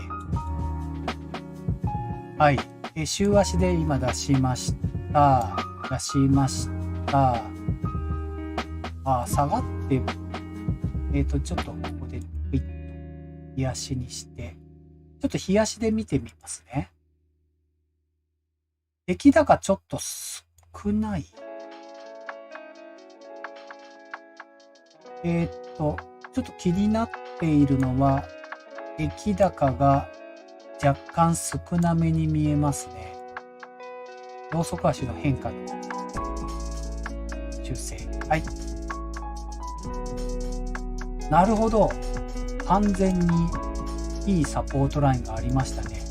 はい。週足で今出しました。下がって、ちょっとここでクイッと日足にして、ちょっと日足で見てみますね。出来高ちょっと少ない。ちょっと気になっているのは、出来高が若干少なめに見えますね。ローソク足の変化の修正。はい。なるほど。完全にいいサポートラインがありましたね。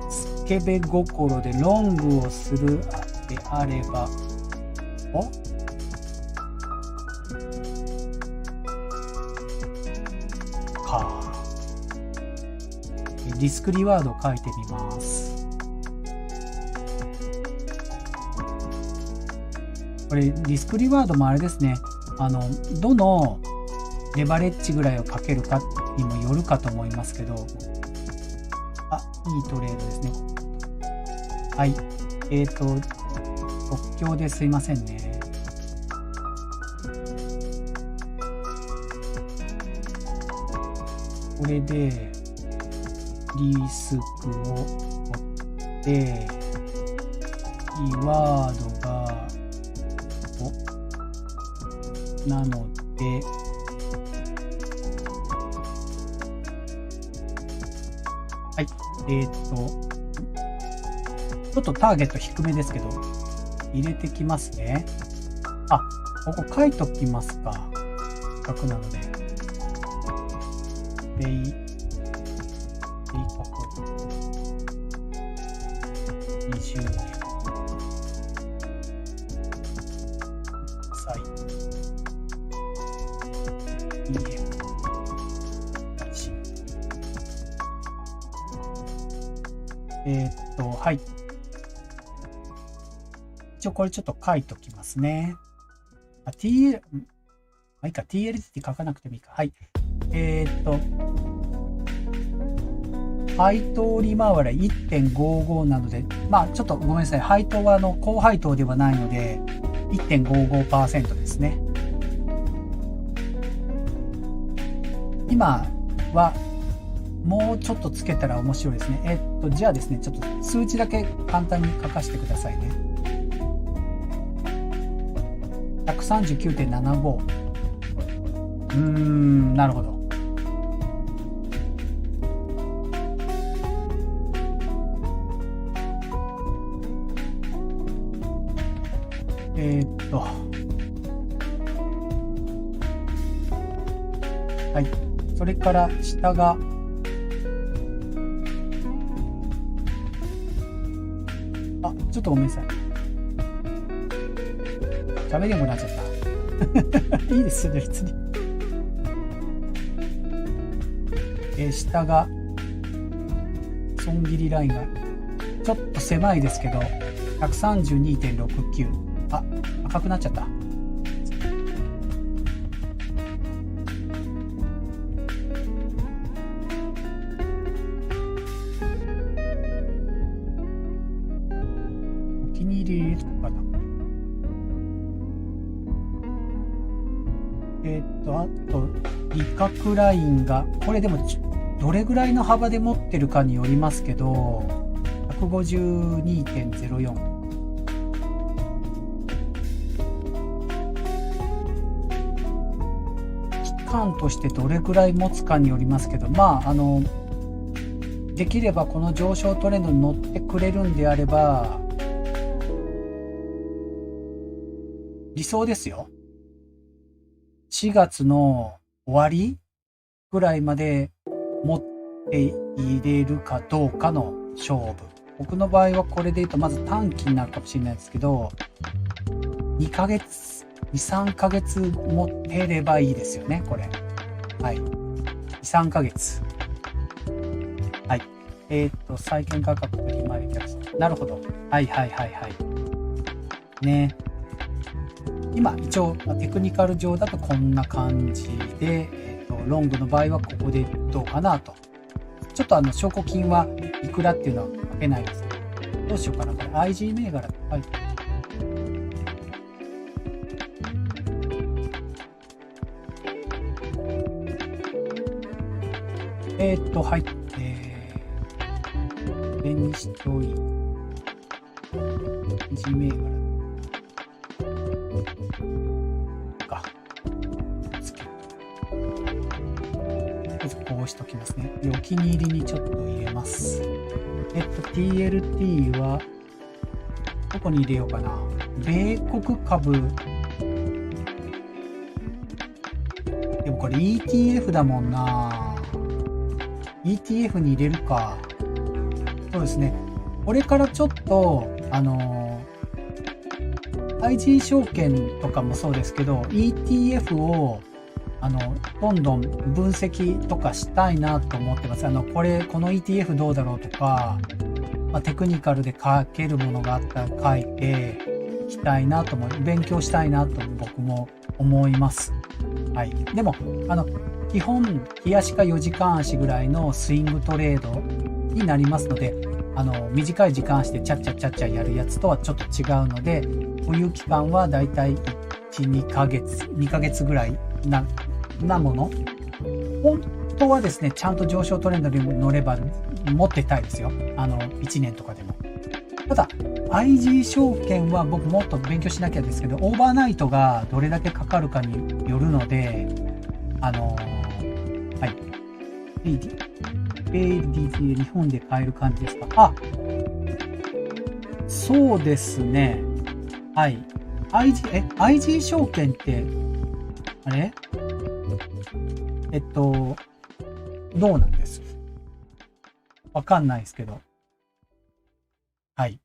スケベ心でロングをするであれば、リスクリワードを書いてみます。これリスクリワードもあれですね。どのレバレッジぐらいをかけるかにもよるかと思いますけど、いいトレードですね。はい。即興ですいませんね。これで、リスクを取って、キーワードが、なので、はい。ちょっとターゲット低めですけど、入れてきますね。ここ書いときますか。せっかくなので。米国20年。債。はい。一応これちょっと書いときますね。TL、いいか、TLT って書かなくてもいいか。はい。配当利回り 1.55 なので、ちょっとごめんなさい。配当は高配当ではないので、1.55% ですね。今は、もうちょっとつけたら面白いですね。じゃあですね、ちょっと数値だけ簡単に書かせてくださいね。139.75。なるほど。はい。それから下が、ちょっとごめんなさい。喋りもなっちゃった。いいですよね、別に。下が、損切りラインが、ちょっと狭いですけど、132.69。赤くなっちゃった。お気に入り入れとくかな。あと、利確ラインが、これでも、どれぐらいの幅で持ってるかによりますけど、152.04。期間としてどれぐらい持つかによりますけど、できればこの上昇トレンドに乗ってくれるんであれば、理想ですよ。4月の終わりぐらいまで持って入れるかどうかの勝負。僕の場合はこれで言うとまず短期になるかもしれないですけど、2ヶ月、2、3ヶ月持ってればいいですよね、これ。はい。2、3ヶ月。はい。債券価格と利回り逆算。なるほど。はいはいはいはい。ね。今、一応、テクニカル上だとこんな感じで、ロングの場合はここでどうかなと。ちょっと証拠金はいくらっていうのは書けないですね。どうしようかな。これ IG 銘柄って書いてある。はい。これにしといて、IG 銘柄か。つける。まずこうしときますね。で、お気に入りにちょっと入れます。TLT は、どこに入れようかな。米国株。でもこれ ETF だもんな。ETF に入れるか。そうですね。これからちょっと、IG 証券とかもそうですけど、ETF を、どんどん分析とかしたいなと思ってます。この ETF どうだろうとか、テクニカルで書けるものがあったら書いていきたいなと勉強したいなと僕も思います。はい。でも、基本、日足か4時間足ぐらいのスイングトレードになりますので、短い時間足でチャッチャチャッチャやるやつとはちょっと違うので、保有期間はだいたい1、2ヶ月ぐらいなもの。本当はですね、ちゃんと上昇トレンドに乗れば持ってたいですよ。1年とかでも。ただ、IG 証券は僕もっと勉強しなきゃですけど、オーバーナイトがどれだけかかるかによるので、はい。ADT 日本で買える感じですか？あ、そうですね。はい。IG 証券って、あれ？どうなんです？わかんないですけど。はい。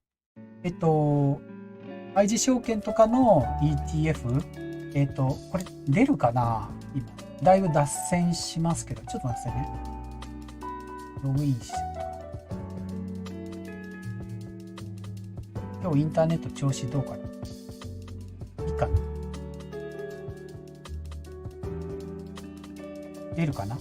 IG 証券とかの ETF、これ出るかな？今。だいぶ脱線しますけど、ちょっと待ってね。ログインして。今日インターネット調子どうかな？いいかな？出るかな？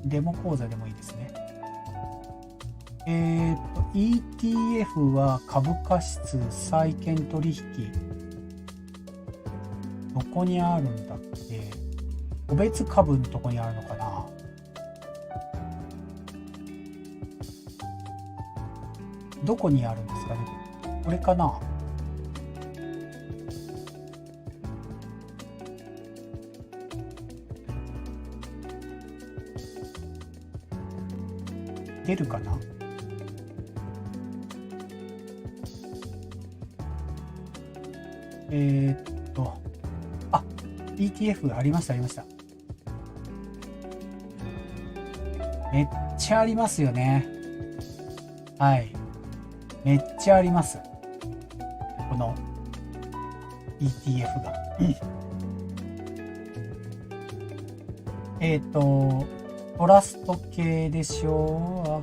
デモ講座でもいいですね。ETF は株価指数、債券取引。どこにあるんだっけ？個別株のとこにあるのかな？どこにあるんですかね？これかな？出るかな？あ、ETF ありました、ありました。めっちゃありますよね。はい。めっちゃあります。この ETF が。トラスト系でしょ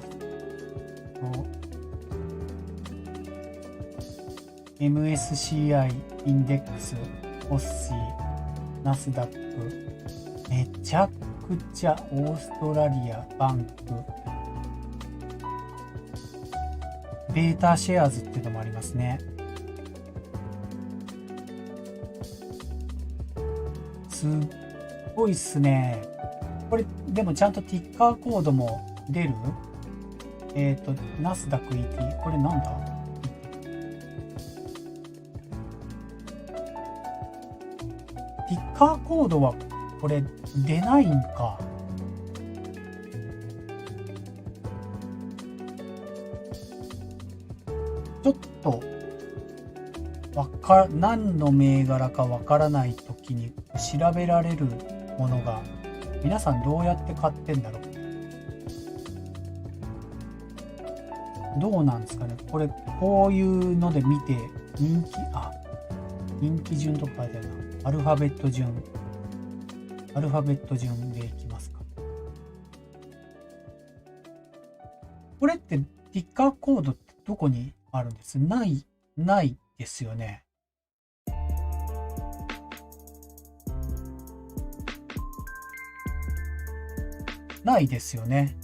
う。MSCI インデックス、オッシー、ナスダック、めちゃくちゃオーストラリア、バンク、ベータシェアーズっていうのもありますね。すっごいっすね。これ、でもちゃんとティッカーコードも出る？ナスダック ET、これなんだ？ティッカーコードはこれ出ないんか。ちょっと、何の銘柄かわからないときに調べられるものが、皆さんどうやって買ってんだろう。どうなんですかね。これ、こういうので見て、人気順とか書いてあるな。アルファベット順でいきますか。これって、ピッカーコードってどこにあるんです？ないですよね。ないですよね。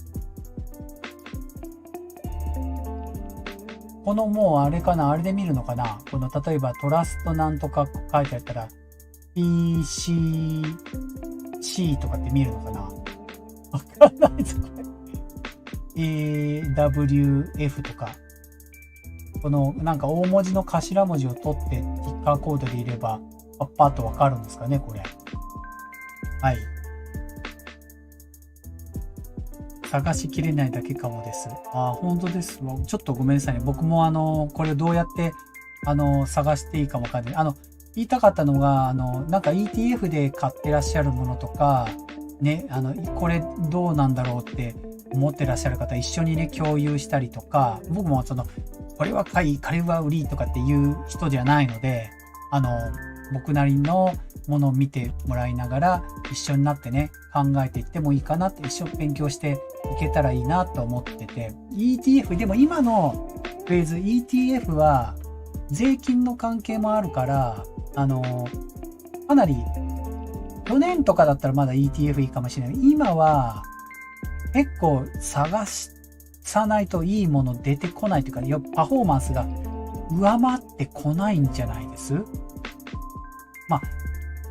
このもうあれかな、あれで見るのかな。この例えばトラストなんとか書いてあったら PCC とかって見るのかな。わかんないぞこれ。AWF とか。このなんか大文字の頭文字を取ってティッカーコードで入ればパッパッとわかるんですかね、これ。はい。探しきれないだけかもです。本当です。ちょっとごめんなさいね。僕もこれどうやって探していいかもわかんない。言いたかったのが、なんか ETF で買ってらっしゃるものとか、ね、これどうなんだろうって思ってらっしゃる方一緒にね、共有したりとか、僕もこれは買い、これは売りとかっていう人じゃないので、僕なりのものを見てもらいながら一緒になってね、考えていってもいいかなって、一緒に勉強していけたらいいなと思ってて、ETF、でも今のフェーズ ETF は税金の関係もあるから、かなり、去年とかだったらまだ ETF いいかもしれない。今は結構探さないといいもの出てこないというか、パフォーマンスが上回ってこないんじゃないです？まあ、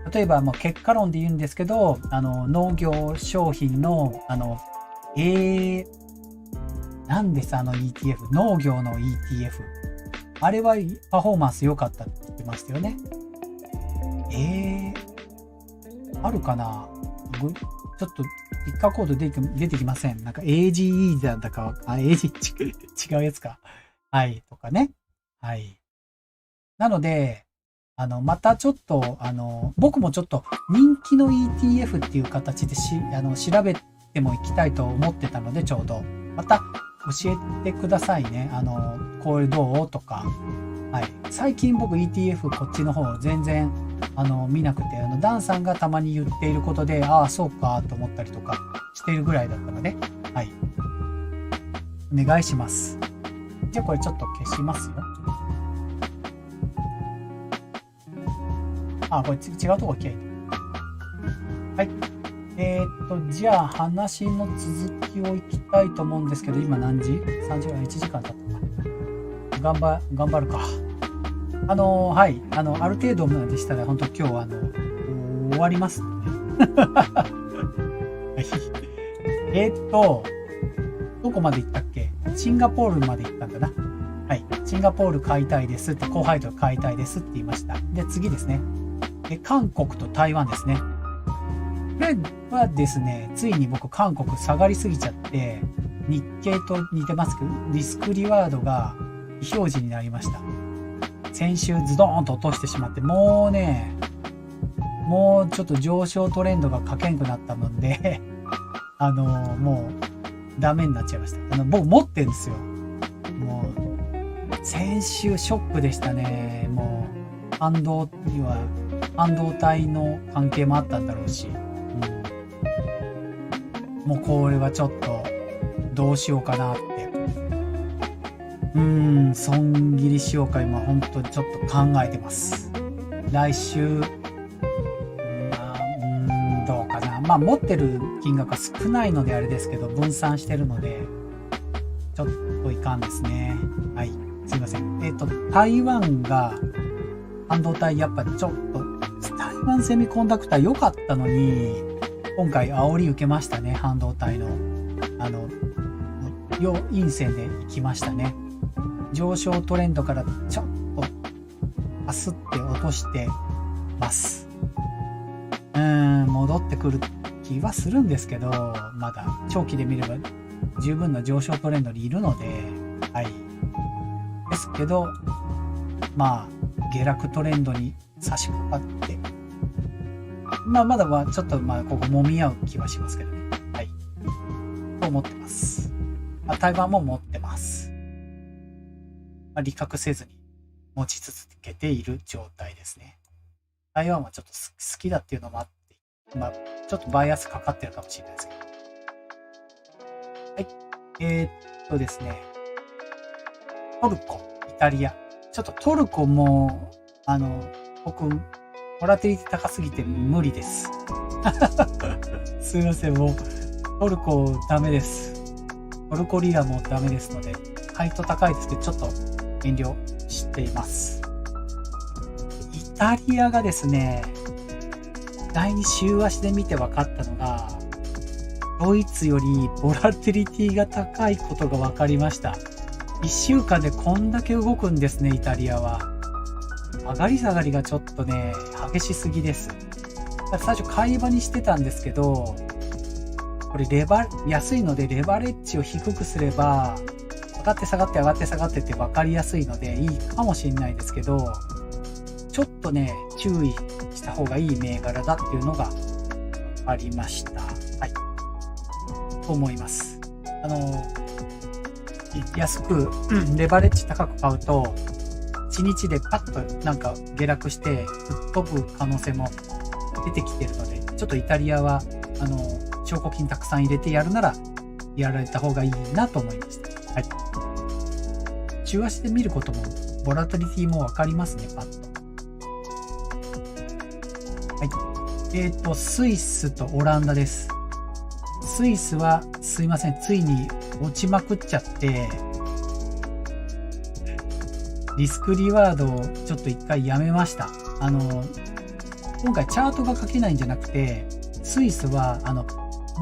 例えば結果論で言うんですけど、農業商品の、何ですETF、農業の ETF。あれはパフォーマンス良かったって言ってましたよね。あるかな？ちょっと、ピッカーコード出てきません。なんか AGE だか、AG 違うやつか。はい、とかね。はい。なので、またちょっと、僕もちょっと人気の ETF っていう形で調べてもいきたいと思ってたので、ちょうど。また教えてくださいね。これどうとか。はい。最近僕 ETF こっちの方全然、見なくて、ダンさんがたまに言っていることで、そうかと思ったりとかしているぐらいだったので、はい。お願いします。じゃあこれちょっと消しますよ。これ違うとこ消えて。はい。じゃあ話の続きをいきたいと思うんですけど、今何時 ?3 時間、1時間経ったか。頑張るか。はい。ある程度までしたら、本当今日終わりますので。はい。どこまで行ったっけ？シンガポールまで行ったんだな。はい。シンガポール買いたいですって、高配当買いたいですって言いました。で、次ですね。で、韓国と台湾ですね。これはですね、ついに僕韓国下がりすぎちゃって、日経と似てますけど、リスクリワードが非表示になりました。先週ズドーンと落としてしまって、もうちょっと上昇トレンドが書けんくなったので、もうダメになっちゃいました。僕持ってるんですよ。もう、先週ショックでしたね。もう、半導体の関係もあったんだろうし、もうこれはちょっとどうしようかなって。損切りしようか今本当にちょっと考えてます。来週、どうかな。持ってる金額が少ないのであれですけど、分散してるので、ちょっといかんですね。はい。すいません。台湾が、半導体やっぱちょっと、台湾セミコンダクター良かったのに、今回煽り受けましたね、半導体の。陰線で行きましたね。上昇トレンドからちょっと、かすって落としてます。戻ってくる気はするんですけど、まだ長期で見れば十分な上昇トレンドにいるので、はい。ですけど、まあ下落トレンドに差し掛かって、まあまだはちょっとここ揉み合う気はしますけどね。はい。と思ってます。台湾も持ってます。利確せずに持ち続けている状態ですね。台湾はちょっと好きだっていうのもあって、ちょっとバイアスかかってるかもしれないですけど。はい。ですね。トルコ、イタリア。ちょっとトルコも、僕、ボラティリティ高すぎて無理です。すいません、もう、トルコダメです。トルコリラもダメですので、配当高いですけど、ちょっと遠慮しています。イタリアがですね、第2週足で見て分かったのが、ドイツよりボラティリティが高いことが分かりました。1週間でこんだけ動くんですね、イタリアは。上がり下がりがちょっとね、激しすぎです。最初買い場にしてたんですけど、これ安いのでレバレッジを低くすれば、上がって下がって上がって下がってって分かりやすいのでいいかもしれないですけど、ちょっとね、注意した方がいい銘柄だっていうのが分かりました。はい。と思います。安く、レバレッジ高く買うと、1日でパッとなんか下落して吹っ飛ぶ可能性も出てきてるので、ちょっとイタリアは、証拠金たくさん入れてやるなら、やられた方がいいなと思いました。はい。週足で見ることも、ボラトリティもわかりますね、パッと。はい。スイスとオランダです。スイスは、すいません、ついに落ちまくっちゃって、リスクリワードをちょっと一回やめました。今回チャートが書けないんじゃなくて、スイスは、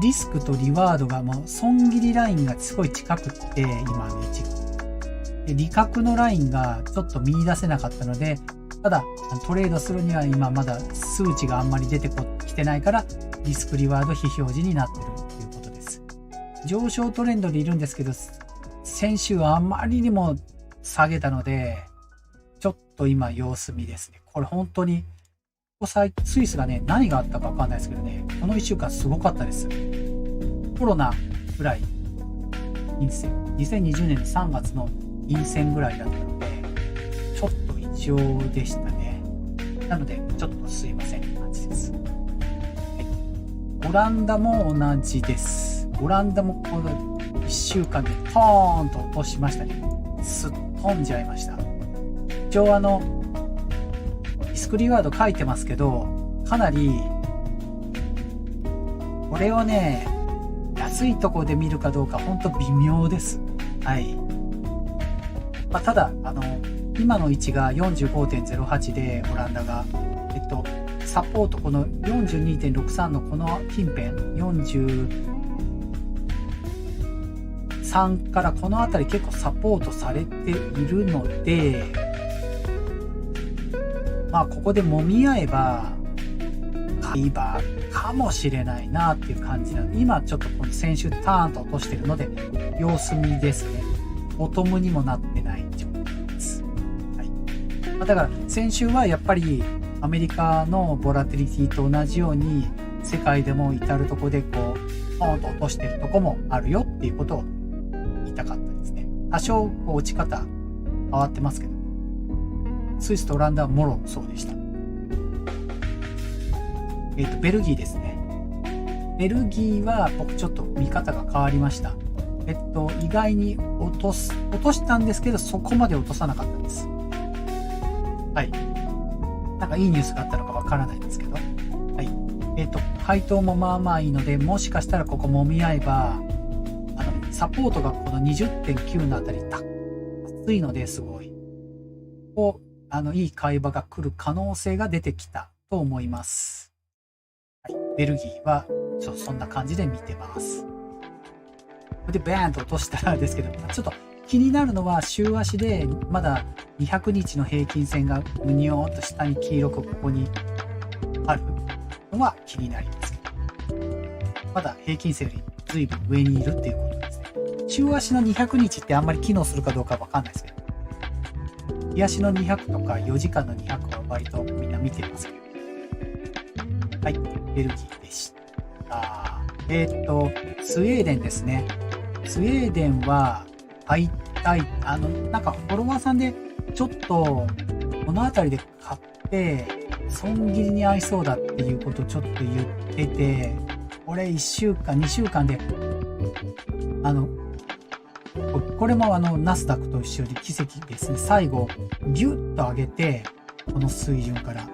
リスクとリワードがもう損切りラインがすごい近くって、今の位置が。で、利確のラインがちょっと見出せなかったので、ただ、トレードするには今まだ数値があんまり出てきてないから、リスクリワード非表示になってるということです。上昇トレンドでいるんですけど、先週はあまりにも下げたので、ちょっと今様子見ですね。これ本当に、スイスがね、何があったかわかんないですけどね、この1週間すごかったです。コロナぐらい、陰線。2020年の3月の陰線ぐらいだったので、ちょっと異常でしたね。なので、ちょっとすいませんって感じです。はい。オランダも同じです。オランダもこの1週間でポーンと落としましたね。すっ飛んじゃいました。一応リスクリワード書いてますけど、かなり、これをね、安いところで見るかどうか、ほんと微妙です。はい。ただ、今の位置が 45.08 で、オランダが、サポート、この 42.63 のこの近辺、43からこの辺り結構サポートされているので、ここで揉み合えば、買い場かもしれないなっていう感じなので、今ちょっとこの先週ターンと落としてるので、様子見ですね。ボトムにもなってない状態です。はい。だから先週はやっぱりアメリカのボラティリティと同じように、世界でも至るとこでこう、ポーンと落としてるとこもあるよっていうことを言いたかったですね。多少落ち方変わってますけど、スイスとオランダはもろそうでした。ベルギーですね。ベルギーは僕ちょっと見方が変わりました。意外に落としたんですけど、そこまで落とさなかったです。はい。なんかいいニュースがあったのかわからないんですけど。はい。配当もまあまあいいので、もしかしたらここ揉み合えば、サポートがこの 20.9 のあたり厚いのですごい。いい買い場が来る可能性が出てきたと思います。はい、ベルギーはそんな感じで見てます。これでバーンと落としたらですけど、ちょっと気になるのは週足でまだ200日の平均線がむにょーっと下に黄色くここにあるのは気になりますけど、まだ平均線より随分上にいるっていうことですね。週足の200日ってあんまり機能するかどうかわかんないですけど、日足の200とか4時間の200は割とみんな見てますけど。はい、ベルギーでした。スウェーデンですね。スウェーデンは買いたい。なんかフォロワーさんでちょっとこの辺りで買って損切りに合いそうだっていうことをちょっと言ってて、これ1週間、2週間で、これもナスダックと一緒で奇跡ですね。最後、ギュッと上げて、この水準から、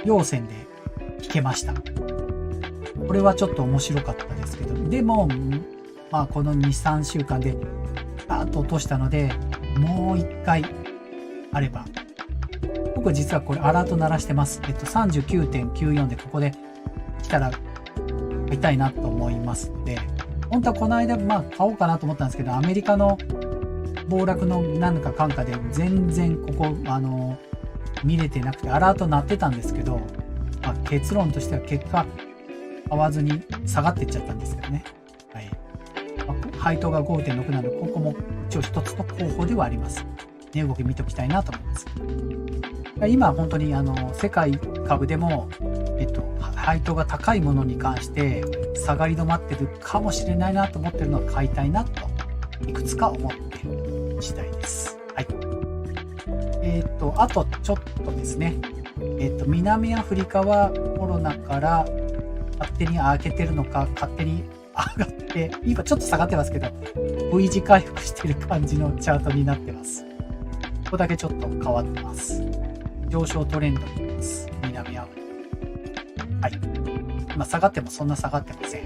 陽線で引けました。これはちょっと面白かったですけど、でも、まあこの2、3週間で、バーッと落としたので、もう一回あれば。僕実はこれアラート鳴らしてます。39.94 でここで来たら買いたいなと思いますので、本当はこの間まあ買おうかなと思ったんですけど、アメリカの暴落の何かかんかで全然ここ見れてなくてアラート鳴ってたんですけど、まあ、結論としては結果買わずに下がっていっちゃったんですけどね。はい。配当が 5.6 なので、ここも一応一つの候補ではあります。値動き見ておきたいなと思います。今本当に世界株でも、配当が高いものに関して下がり止まってるかもしれないなと思ってるのは買いたいなといくつか思っている次第です。はい。あとちょっとですね。南アフリカはコロナから勝手に開けてるのか勝手に上がって今ちょっと下がってますけど V 字回復してる感じのチャートになってます。ここだけちょっと変わってます。上昇トレンドです。南アフリカ。はい。今下がってもそんな下がってません。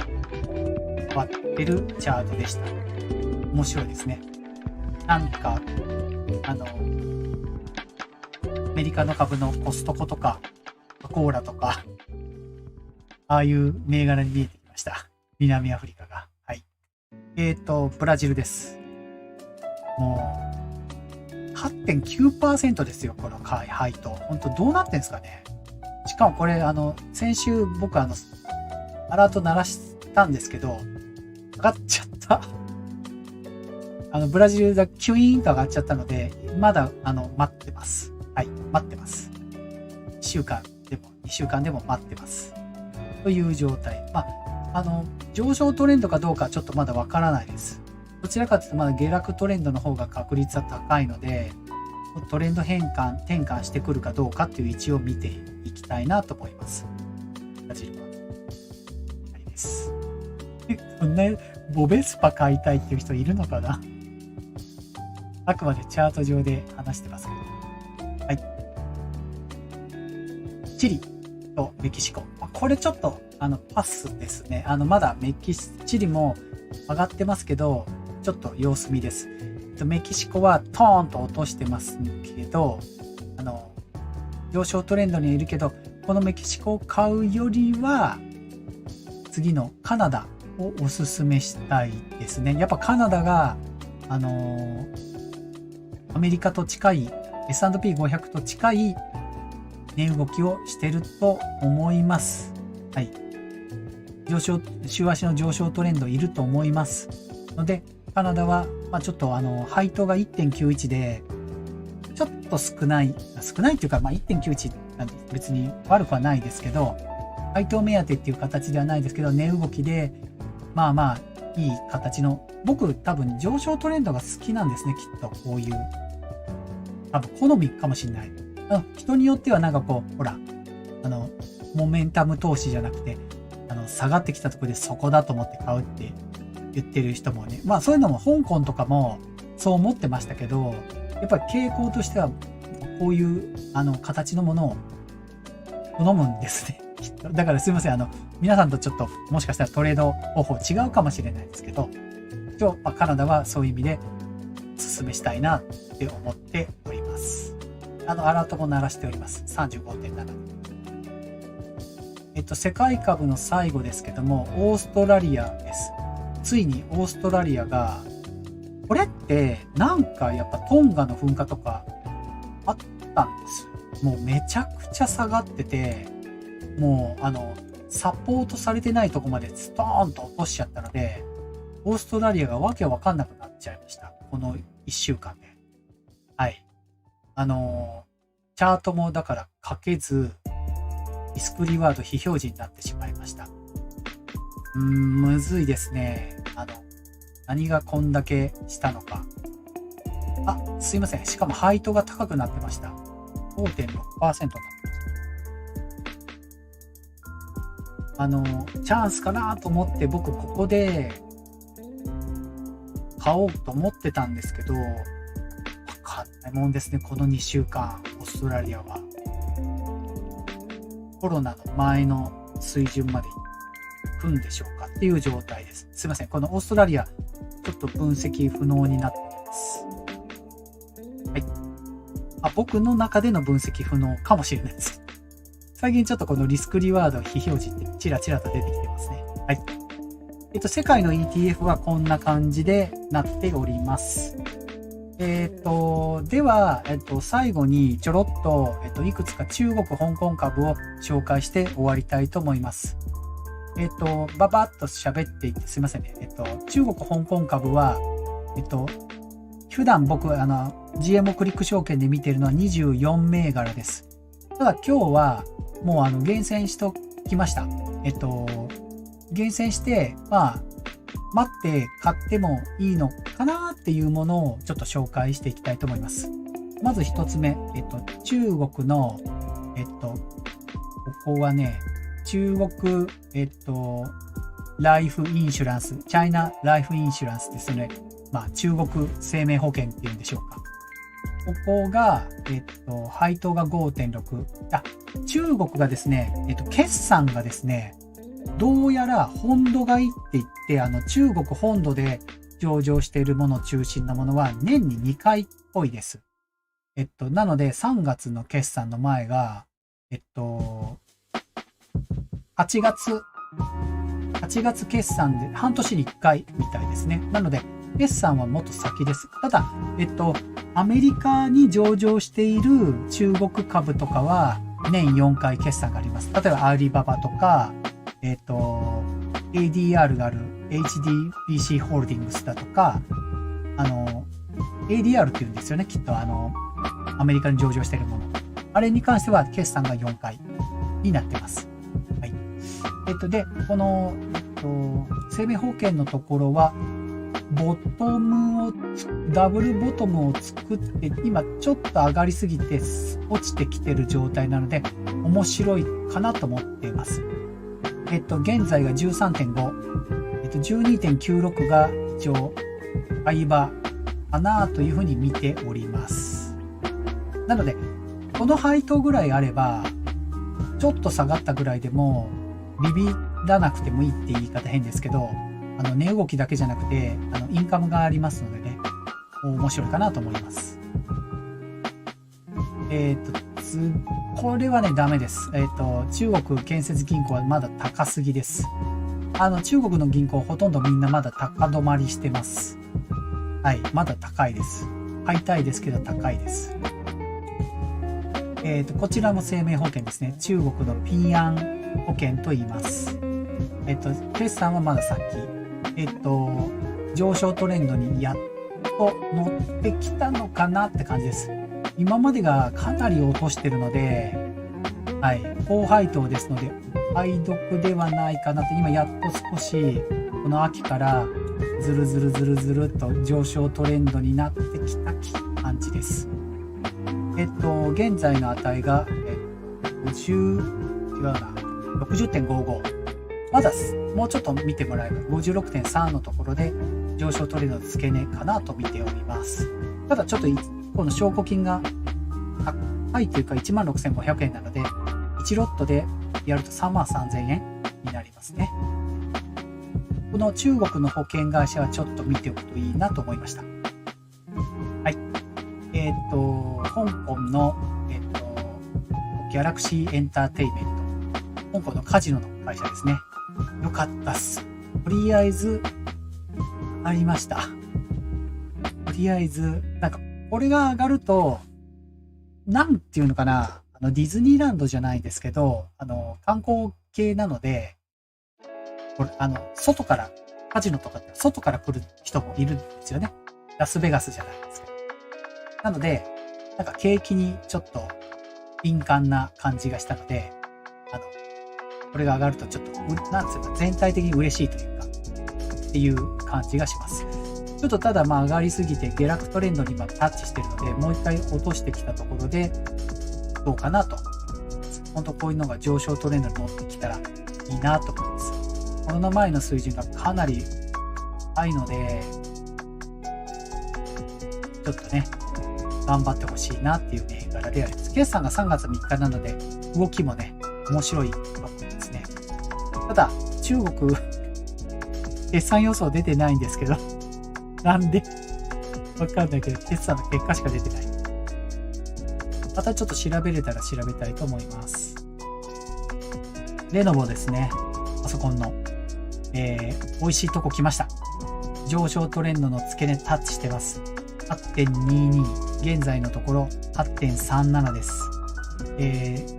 変わってるチャートでした。面白いですね。なんか、アメリカの株のコストコとか、コーラとか、ああいう銘柄に見えてきました。南アフリカが。はい。ブラジルです。もう、8.9% ですよ、この配当。本当どうなってんですかね。しかもこれ、先週僕アラート鳴らしたんですけど、上がっちゃった。ブラジルがキュイーンと上がっちゃったので、まだ、待ってます。はい、待ってます。1週間でも、2週間でも待ってます。という状態。まあ、上昇トレンドかどうかちょっとまだわからないです。どちらかというとまだ下落トレンドの方が確率は高いので、トレンド転換してくるかどうかっていう位置を見ていきたいなと思います。ブラジルは。はいです。こんなボベスパ買いたいっていう人いるのかな。あくまでチャート上で話してますけど。はい。チリとメキシコ。これちょっとパスですね。まだチリも上がってますけど、ちょっと様子見です。メキシコはトーンと落としてますけど、上昇トレンドにいるけど、このメキシコを買うよりは、次のカナダをおすすめしたいですね。やっぱカナダが、アメリカと近い、S&P500 と近い値動きをしてると思います。はい。週足の上昇トレンドいると思いますので、カナダは、まあ、ちょっと配当が 1.91 で、ちょっと少ないっていうか、まあ、1.91 なんて別に悪くはないですけど、配当目当てっていう形ではないですけど、値動きで、まあまあ、いい形の、僕多分上昇トレンドが好きなんですね、きっと。こういう。多分好みかもしれない。人によってはなんかこう、ほら、モメンタム投資じゃなくて、下がってきたところでそこだと思って買うって言ってる人もね、まあそういうのも香港とかもそう思ってましたけど、やっぱり傾向としてはこういう形のものを好むんですね。きっと。だからすいません、皆さんとちょっともしかしたらトレード方法違うかもしれないですけど、一応、カナダはそういう意味でお勧めしたいなって思っております。アラートも鳴らしております。35.7。世界株の最後ですけども、オーストラリアです。ついにオーストラリアが、これってなんかやっぱトンガの噴火とかあったんです。もうめちゃくちゃ下がってて、もうサポートされてないとこまでストーンと落としちゃったので、オーストラリアがわけわかんなくなっちゃいました。この1週間で。はい。チャートもだから書けず、リスクリワード非表示になってしまいました。むずいですね。何がこんだけしたのか。あ、すいません。しかも配当が高くなってました。5.6% になってました。チャンスかなと思って僕ここで買おうと思ってたんですけど、わかんないもんですね。この2週間、オーストラリアは。コロナの前の水準まで行くんでしょうかっていう状態です。すいません。このオーストラリア、ちょっと分析不能になっています。はい。僕の中での分析不能かもしれないです。最近ちょっとこのリスクリワード非表示ってチラチラと出てきてますね。はい。世界の ETF はこんな感じでなっております。では、最後にちょろっと、いくつか中国、香港株を紹介して終わりたいと思います。ババッと喋っていってすいませんね。中国、香港株は、普段僕、GMO クリック証券で見ているのは24銘柄です。ただ今日は、もう厳選しときました。厳選して、待って買ってもいいのかなっていうものをちょっと紹介していきたいと思います。まず一つ目、中国の、ここはね、中国、ライフインシュランス、チャイナライフインシュランスですね。中国生命保険っていうんでしょうか。ここが、配当が 5.6。中国がですね、決算がですね、どうやら本土買いって言って、中国本土で上場しているもの中心なものは年に2回っぽいです。なので3月の決算の前が、8月決算で半年に1回みたいですね。なので、決算はもっと先です。ただ、アメリカに上場している中国株とかは年4回決算があります。例えばアリババとか、ADR がある HDBC ホールディングスだとか、ADR って言うんですよね、きっとアメリカに上場しているもの。あれに関しては決算が4回になってます。はい。で、この、生命保険のところは、ダブルボトムを作って、今ちょっと上がりすぎて落ちてきてる状態なので、面白いかなと思っています。現在が 13.5、12.96 が一応相場かなというふうに見ております。なので、この配当ぐらいあれば、ちょっと下がったぐらいでも、ビビらなくてもいいって言い方変ですけど、値動きだけじゃなくて、インカムがありますのでね、面白いかなと思います。これはね、ダメです。中国建設銀行はまだ高すぎです。中国の銀行ほとんどみんなまだ高止まりしてます。はい、まだ高いです。買いたいですけど高いです。こちらも生命保険ですね。中国のピーアン保険と言います。決算はまだ先。上昇トレンドにやっと乗ってきたのかなって感じです。今までがかなり落としてるので、はい、高配当ですので、配読ではないかなと、今やっと少し、この秋からずるずるずるずるっと上昇トレンドになってきた感じです。現在の値が、60.55。まだもうちょっと見てもらえば 56.3 のところで上昇トレンドの付け根かなと見ております。ただちょっとこの証拠金が高いというか 16,500 円なので、1ロットでやると 33,000 円になりますね。この中国の保険会社はちょっと見ておくといいなと思いました。はい。香港の、ギャラクシーエンターテイメント。香港のカジノの会社ですね。よかったっす。とりあえず、ありました。とりあえず、なんか、これが上がると、なんていうのかな、ディズニーランドじゃないですけど、観光系なので、これ、外から、カジノとかって外から来る人もいるんですよね。ラスベガスじゃないですか。なので、なんか景気にちょっと敏感な感じがしたので、これが上がるとちょっと、なんつうか、全体的に嬉しいというか、っていう感じがします。ちょっとただまあ上がりすぎて下落トレンドに今タッチしてるので、もう一回落としてきたところで、どうかなと。本当こういうのが上昇トレンドに乗ってきたらいいなと思います。コロナ前の水準がかなり高いので、ちょっとね、頑張ってほしいなっていう銘柄であります。決算が3月3日なので、動きもね、面白いと思いますね。ただ、中国、決算予想出てないんですけど、なんでわかんないけど、決算の結果しか出てない。またちょっと調べれたら調べたいと思います。レノボですね。パソコンの。美味しいとこ来ました。上昇トレンドの付け根タッチしてます。8.22。現在のところ 8.37 です。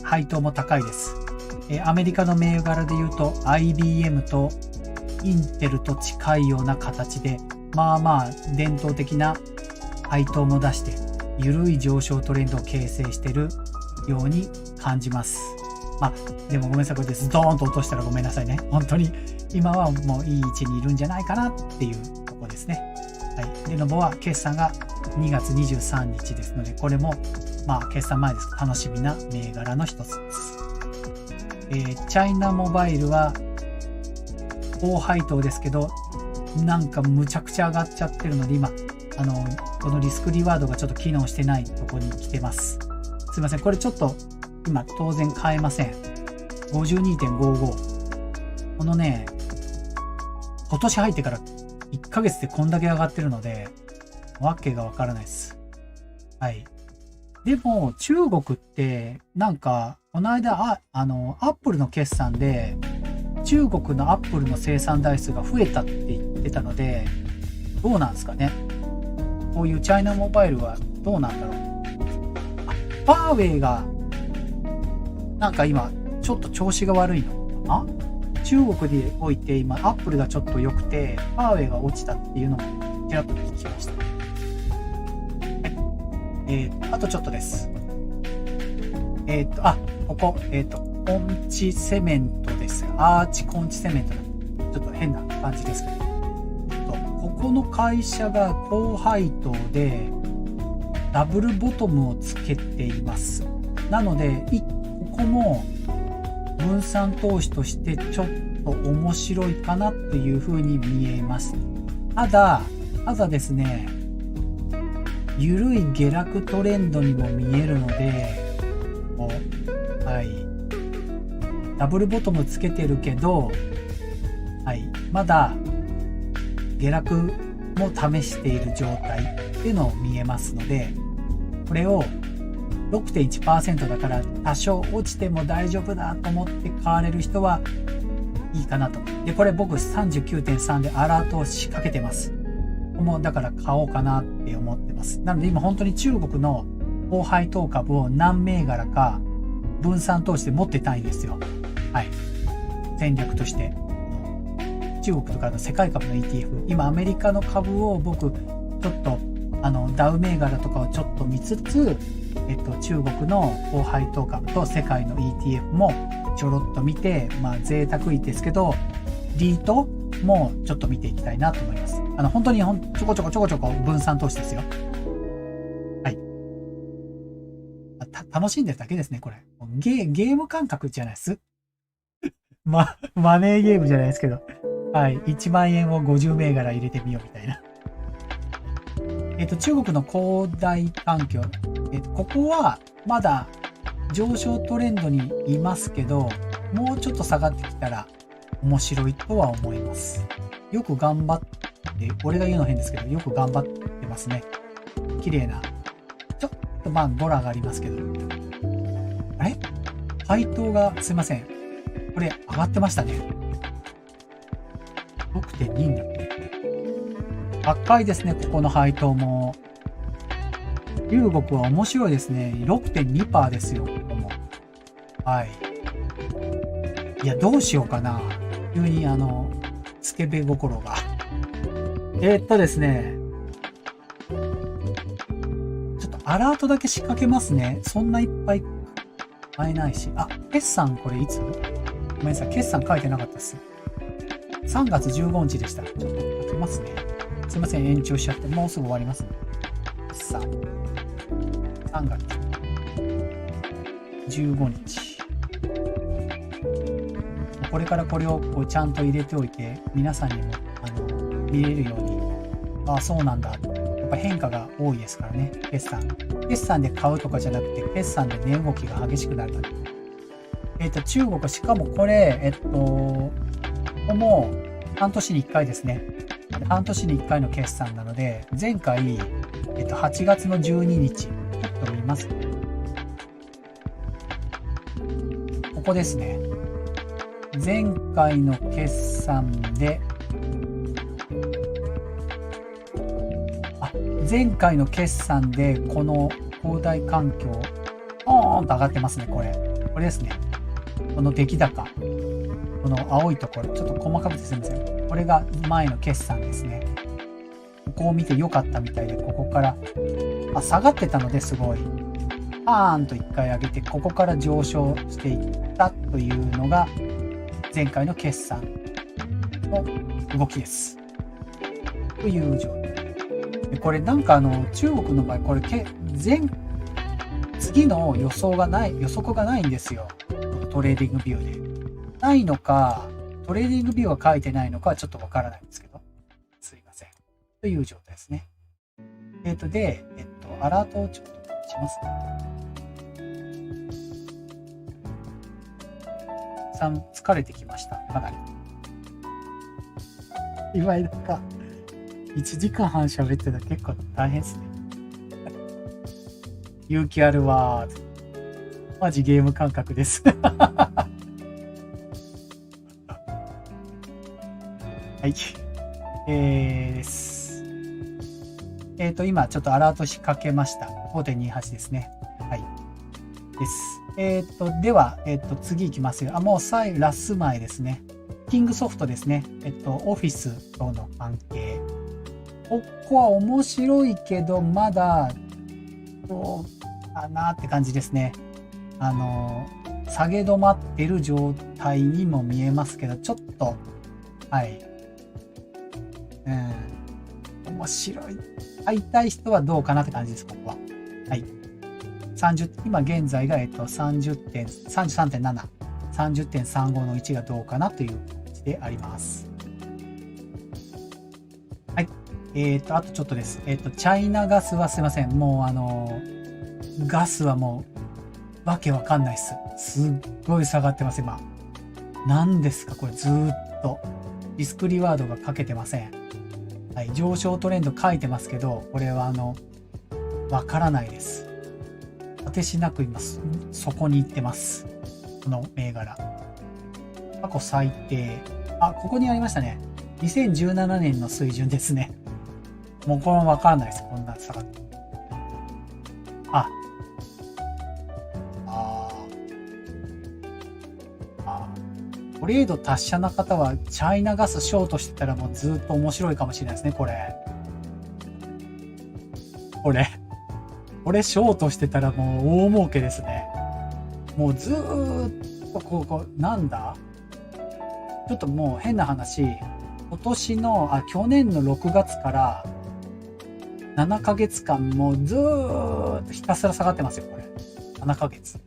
配当も高いです。アメリカの銘柄で言うと IBM とインテルと近いような形で、まあまあ伝統的な配当も出して、緩い上昇トレンドを形成しているように感じます。まあ、でもごめんなさい。これでズドーンと落としたらごめんなさいね。本当に今はもういい位置にいるんじゃないかなっていうところですね。はい。レノボは決算が2月23日ですので、これもまあ決算前です。楽しみな銘柄の一つです。チャイナモバイルは高配当ですけど、なんかむちゃくちゃ上がっちゃってるので、今、このリスクリワードがちょっと機能してないところに来てます。すいません。これちょっと、今、当然買えません。52.55。このね、今年入ってから1ヶ月でこんだけ上がってるので、わけがわからないです。はい。でも、中国って、なんか、この間、アップルの決算で、中国のアップルの生産台数が増えたって言ってたので、どうなんですかね。こういうチャイナモバイルはどうなんだろう。ファーウェイが、なんか今、ちょっと調子が悪いのかな。中国でおいて今、アップルがちょっと良くて、ファーウェイが落ちたっていうのも、ちらっと聞きました。あとちょっとです。ここ、コンチセメントです。アーチコンチセメント。ちょっと変な感じですけど。ここの会社が高配当で、ダブルボトムをつけています。なので、ここも分散投資としてちょっと面白いかなっていう風に見えます。ただですね、緩い下落トレンドにも見えるので、はい。ダブルボトムつけてるけど、はい。まだ下落も試している状態っていうのを見えますので、これを 6.1% だから多少落ちても大丈夫だと思って買われる人はいいかなと。で、これ僕 39.3 でアラートを仕掛けてます。もうだから買おうかなって思ってます。なので今本当に中国の高配当株を何銘柄か分散投資で持ってたいんですよ。はい。戦略として。中国とかの世界株の ETF。今アメリカの株を僕ちょっとダウ銘柄とかをちょっと見つつ、中国の高配当株と世界の ETF もちょろっと見て、まあ贅沢いですけど、リートもちょっと見ていきたいなと思います。本当にちょこちょこ分散投資ですよ。はい。楽しんでるだけですね、これ。ゲーム感覚じゃないです。マネーゲームじゃないですけど。はい。1万円を50銘柄入れてみようみたいな。中国の恒大環境。ここはまだ上昇トレンドにいますけど、もうちょっと下がってきたら面白いとは思います。よく頑張って、俺が言うの変ですけど、よく頑張ってますね。綺麗な。ちょっとまあドラがありますけど。あれ？配当が、すいません。これ上がってましたね。6.2 になってる。高いですね、ここの配当も。中国は面白いですね。6.2% ですよ、ここも。はい。いや、どうしようかな。急にスケベ心が。ですね。ちょっとアラートだけ仕掛けますね。そんないっぱい買えないし。あ、決算これいつ？ごめんなさい。決算書いてなかったっす。3月15日でした。ちょっと書きますね。すいません。延長しちゃって。もうすぐ終わりますね。決算。3月15日。これからこれをこうちゃんと入れておいて、皆さんにも見れるように、あ、そうなんだ。やっぱ変化が多いですからね、決算。決算で買うとかじゃなくて、決算で値動きが激しくなるから。中国、しかもこれ、ここも半年に1回ですね。半年に1回の決算なので、前回、8月の12日、ちょっと見ますね。ここですね。前回の決算で、前回の決算でこの恒大環境、ポーンと上がってますね、これ。これですね。この出来高。この青いところ、ちょっと細かくてすみません。これが前の決算ですね。ここを見て良かったみたいで、ここから、下がってたのですごい、パーンと一回上げて、ここから上昇していったというのが、前回の決算の動きです。という状態。これなんか中国の場合、これ次の予測がないんですよ。トレーディングビューで。ないのか、トレーディングビューは書いてないのかはちょっとわからないんですけど。すいません。という状態ですね。で、アラートをちょっとしますね。疲れてきました。かなり。今なんか、1時間半喋ってたら結構大変ですね。勇気あるわー。マジゲーム感覚です。はい。です。今ちょっとアラート仕掛けました。5.28 ですね。はい。です。では、次いきますよ。もうラス前ですね。キングソフトですね。オフィスとの関係。ここは面白いけど、まだ、どうかなって感じですね。下げ止まってる状態にも見えますけど、ちょっと、はい。面白い。買いたい人はどうかなって感じです、ここは。はい。今現在が、33.7、30.35 の1がどうかなという感じであります。はい。あとちょっとです。チャイナガスはすいません。もうガスはもう、わけわかんないっす。すっごい下がってます、今。何ですかこれずーっと。リスクリワードがかけてません。はい。上昇トレンド書いてますけど、これはわからないです。果てしなく今、そこに行ってます。この銘柄。過去最低。ここにありましたね。2017年の水準ですね。もうこれはわからないです。こんな下がって。トレード達者な方はチャイナガスショートしてたらもうずっと面白いかもしれないですね、これショートしてたらもう大儲けですね。もうずーっとなんだちょっともう変な話、去年の6月から7ヶ月間もうずーっとひたすら下がってますよ、これ。7ヶ月。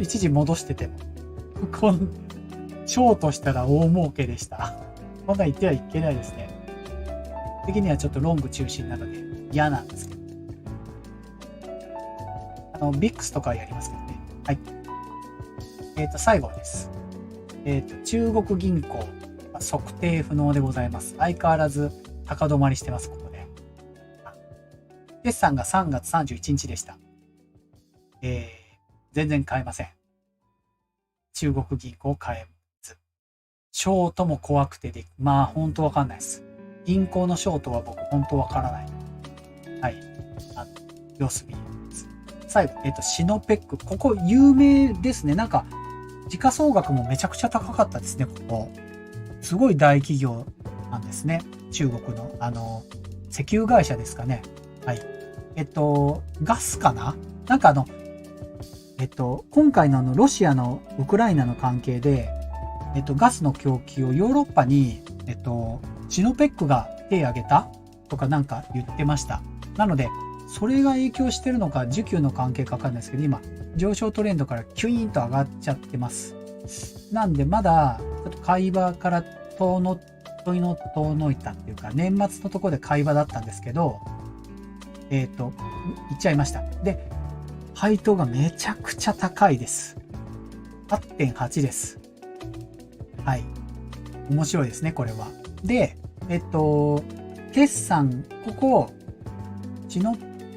一時戻してても。ショートしたら大儲けでした。こんなん言ってはいけないですね。的にはちょっとロング中心なので嫌なんですけど。ビックスとかやりますけどね。はい。最後です。中国銀行、測定不能でございます。相変わらず高止まりしてます、ここで。決算が3月31日でした。全然買えません。中国銀行買えず。ショートも怖くて本当わかんないです。銀行のショートは僕本当わからない。はい。様子見です。最後、シノペック。ここ有名ですね。なんか、時価総額もめちゃくちゃ高かったですね、ここ。すごい大企業なんですね。中国の、石油会社ですかね。はい。ガスかななんか今回のロシアのウクライナの関係で、ガスの供給をヨーロッパに、シノペックが手を挙げたとかなんか言ってました。なので、それが影響してるのか、需給の関係かわかんないですけど、今、上昇トレンドからキュイーンと上がっちゃってます。なんで、まだ、ちょっと買い場から遠のいたっていうか、年末のところで買い場だったんですけど、行っちゃいました。で、配当がめちゃくちゃ高いです。8.8 です。はい。面白いですね、これは。で、決算、ここ、シノ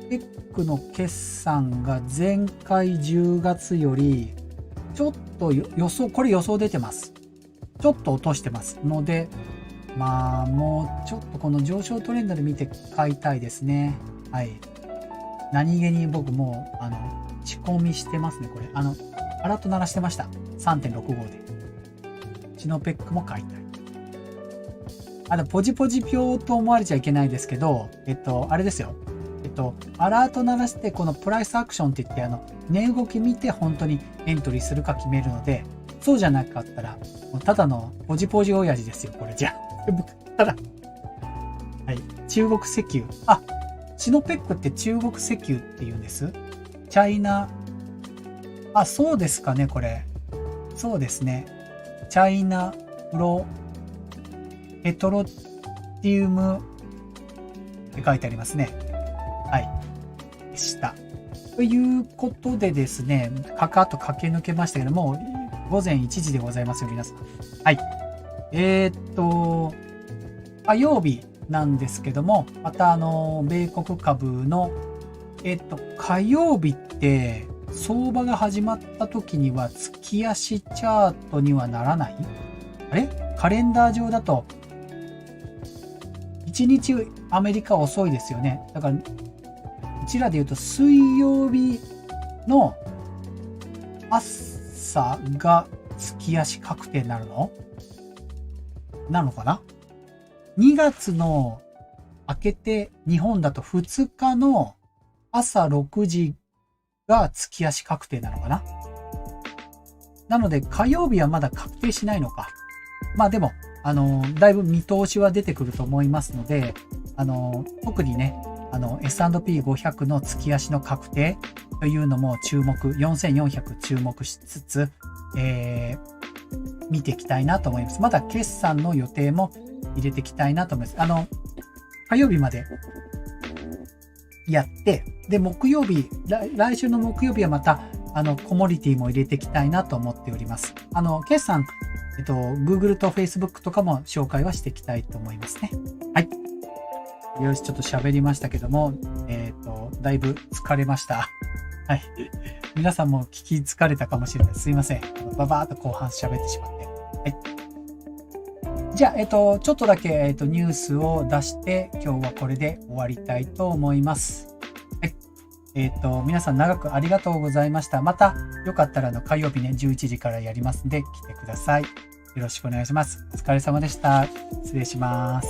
ペックの決算が前回10月より、ちょっとこれ予想出てます。ちょっと落としてますので、まあ、もうちょっとこの上昇トレンドで見て買いたいですね。はい。何気に僕もう、仕込みしてますね、これ。アラート鳴らしてました。3.65 で。シノペックも買いたい。ポジポジピョーと思われちゃいけないですけど、あれですよ。アラート鳴らして、このプライスアクションって言って、値動き見て本当にエントリーするか決めるので、そうじゃなかったら、もうただのポジポジ親父ですよ、これじゃあ。はい。中国石油。シノペックって中国石油って言うんです。チャイナ、そうですかね、これ。そうですね。チャイナペトロティウムって書いてありますね。はい。でした。ということでですね、カカッと駆け抜けましたけども、午前1時でございますよ、皆さん。はい。火曜日なんですけども、また米国株の、火曜日って、相場が始まった時には月足チャートにはならない？あれ？カレンダー上だと、1日アメリカは遅いですよね。だから、うちらで言うと水曜日の朝が月足確定になるの？なのかな？ 2 月の明けて日本だと2日の朝6時が月足確定なのかな？なので火曜日はまだ確定しないのか。まあでも、だいぶ見通しは出てくると思いますので、特にね、S&P500 の月足の確定というのも4400注目しつつ、見ていきたいなと思います。まだ決算の予定も入れていきたいなと思います。火曜日までやって、で、木曜日、来週の木曜日はまた、コモディティも入れていきたいなと思っております。決算、Google と Facebook とかも紹介はしていきたいと思いますね。はい。よし、ちょっと喋りましたけども、だいぶ疲れました。はい。皆さんも聞き疲れたかもしれない。すいません。ババーっと後半喋ってしまって。はい。じゃあ、ちょっとだけ、ニュースを出して、今日はこれで終わりたいと思います。はい。皆さん長くありがとうございました。また、よかったら火曜日ね、11時からやりますんで、来てください。よろしくお願いします。お疲れ様でした。失礼します。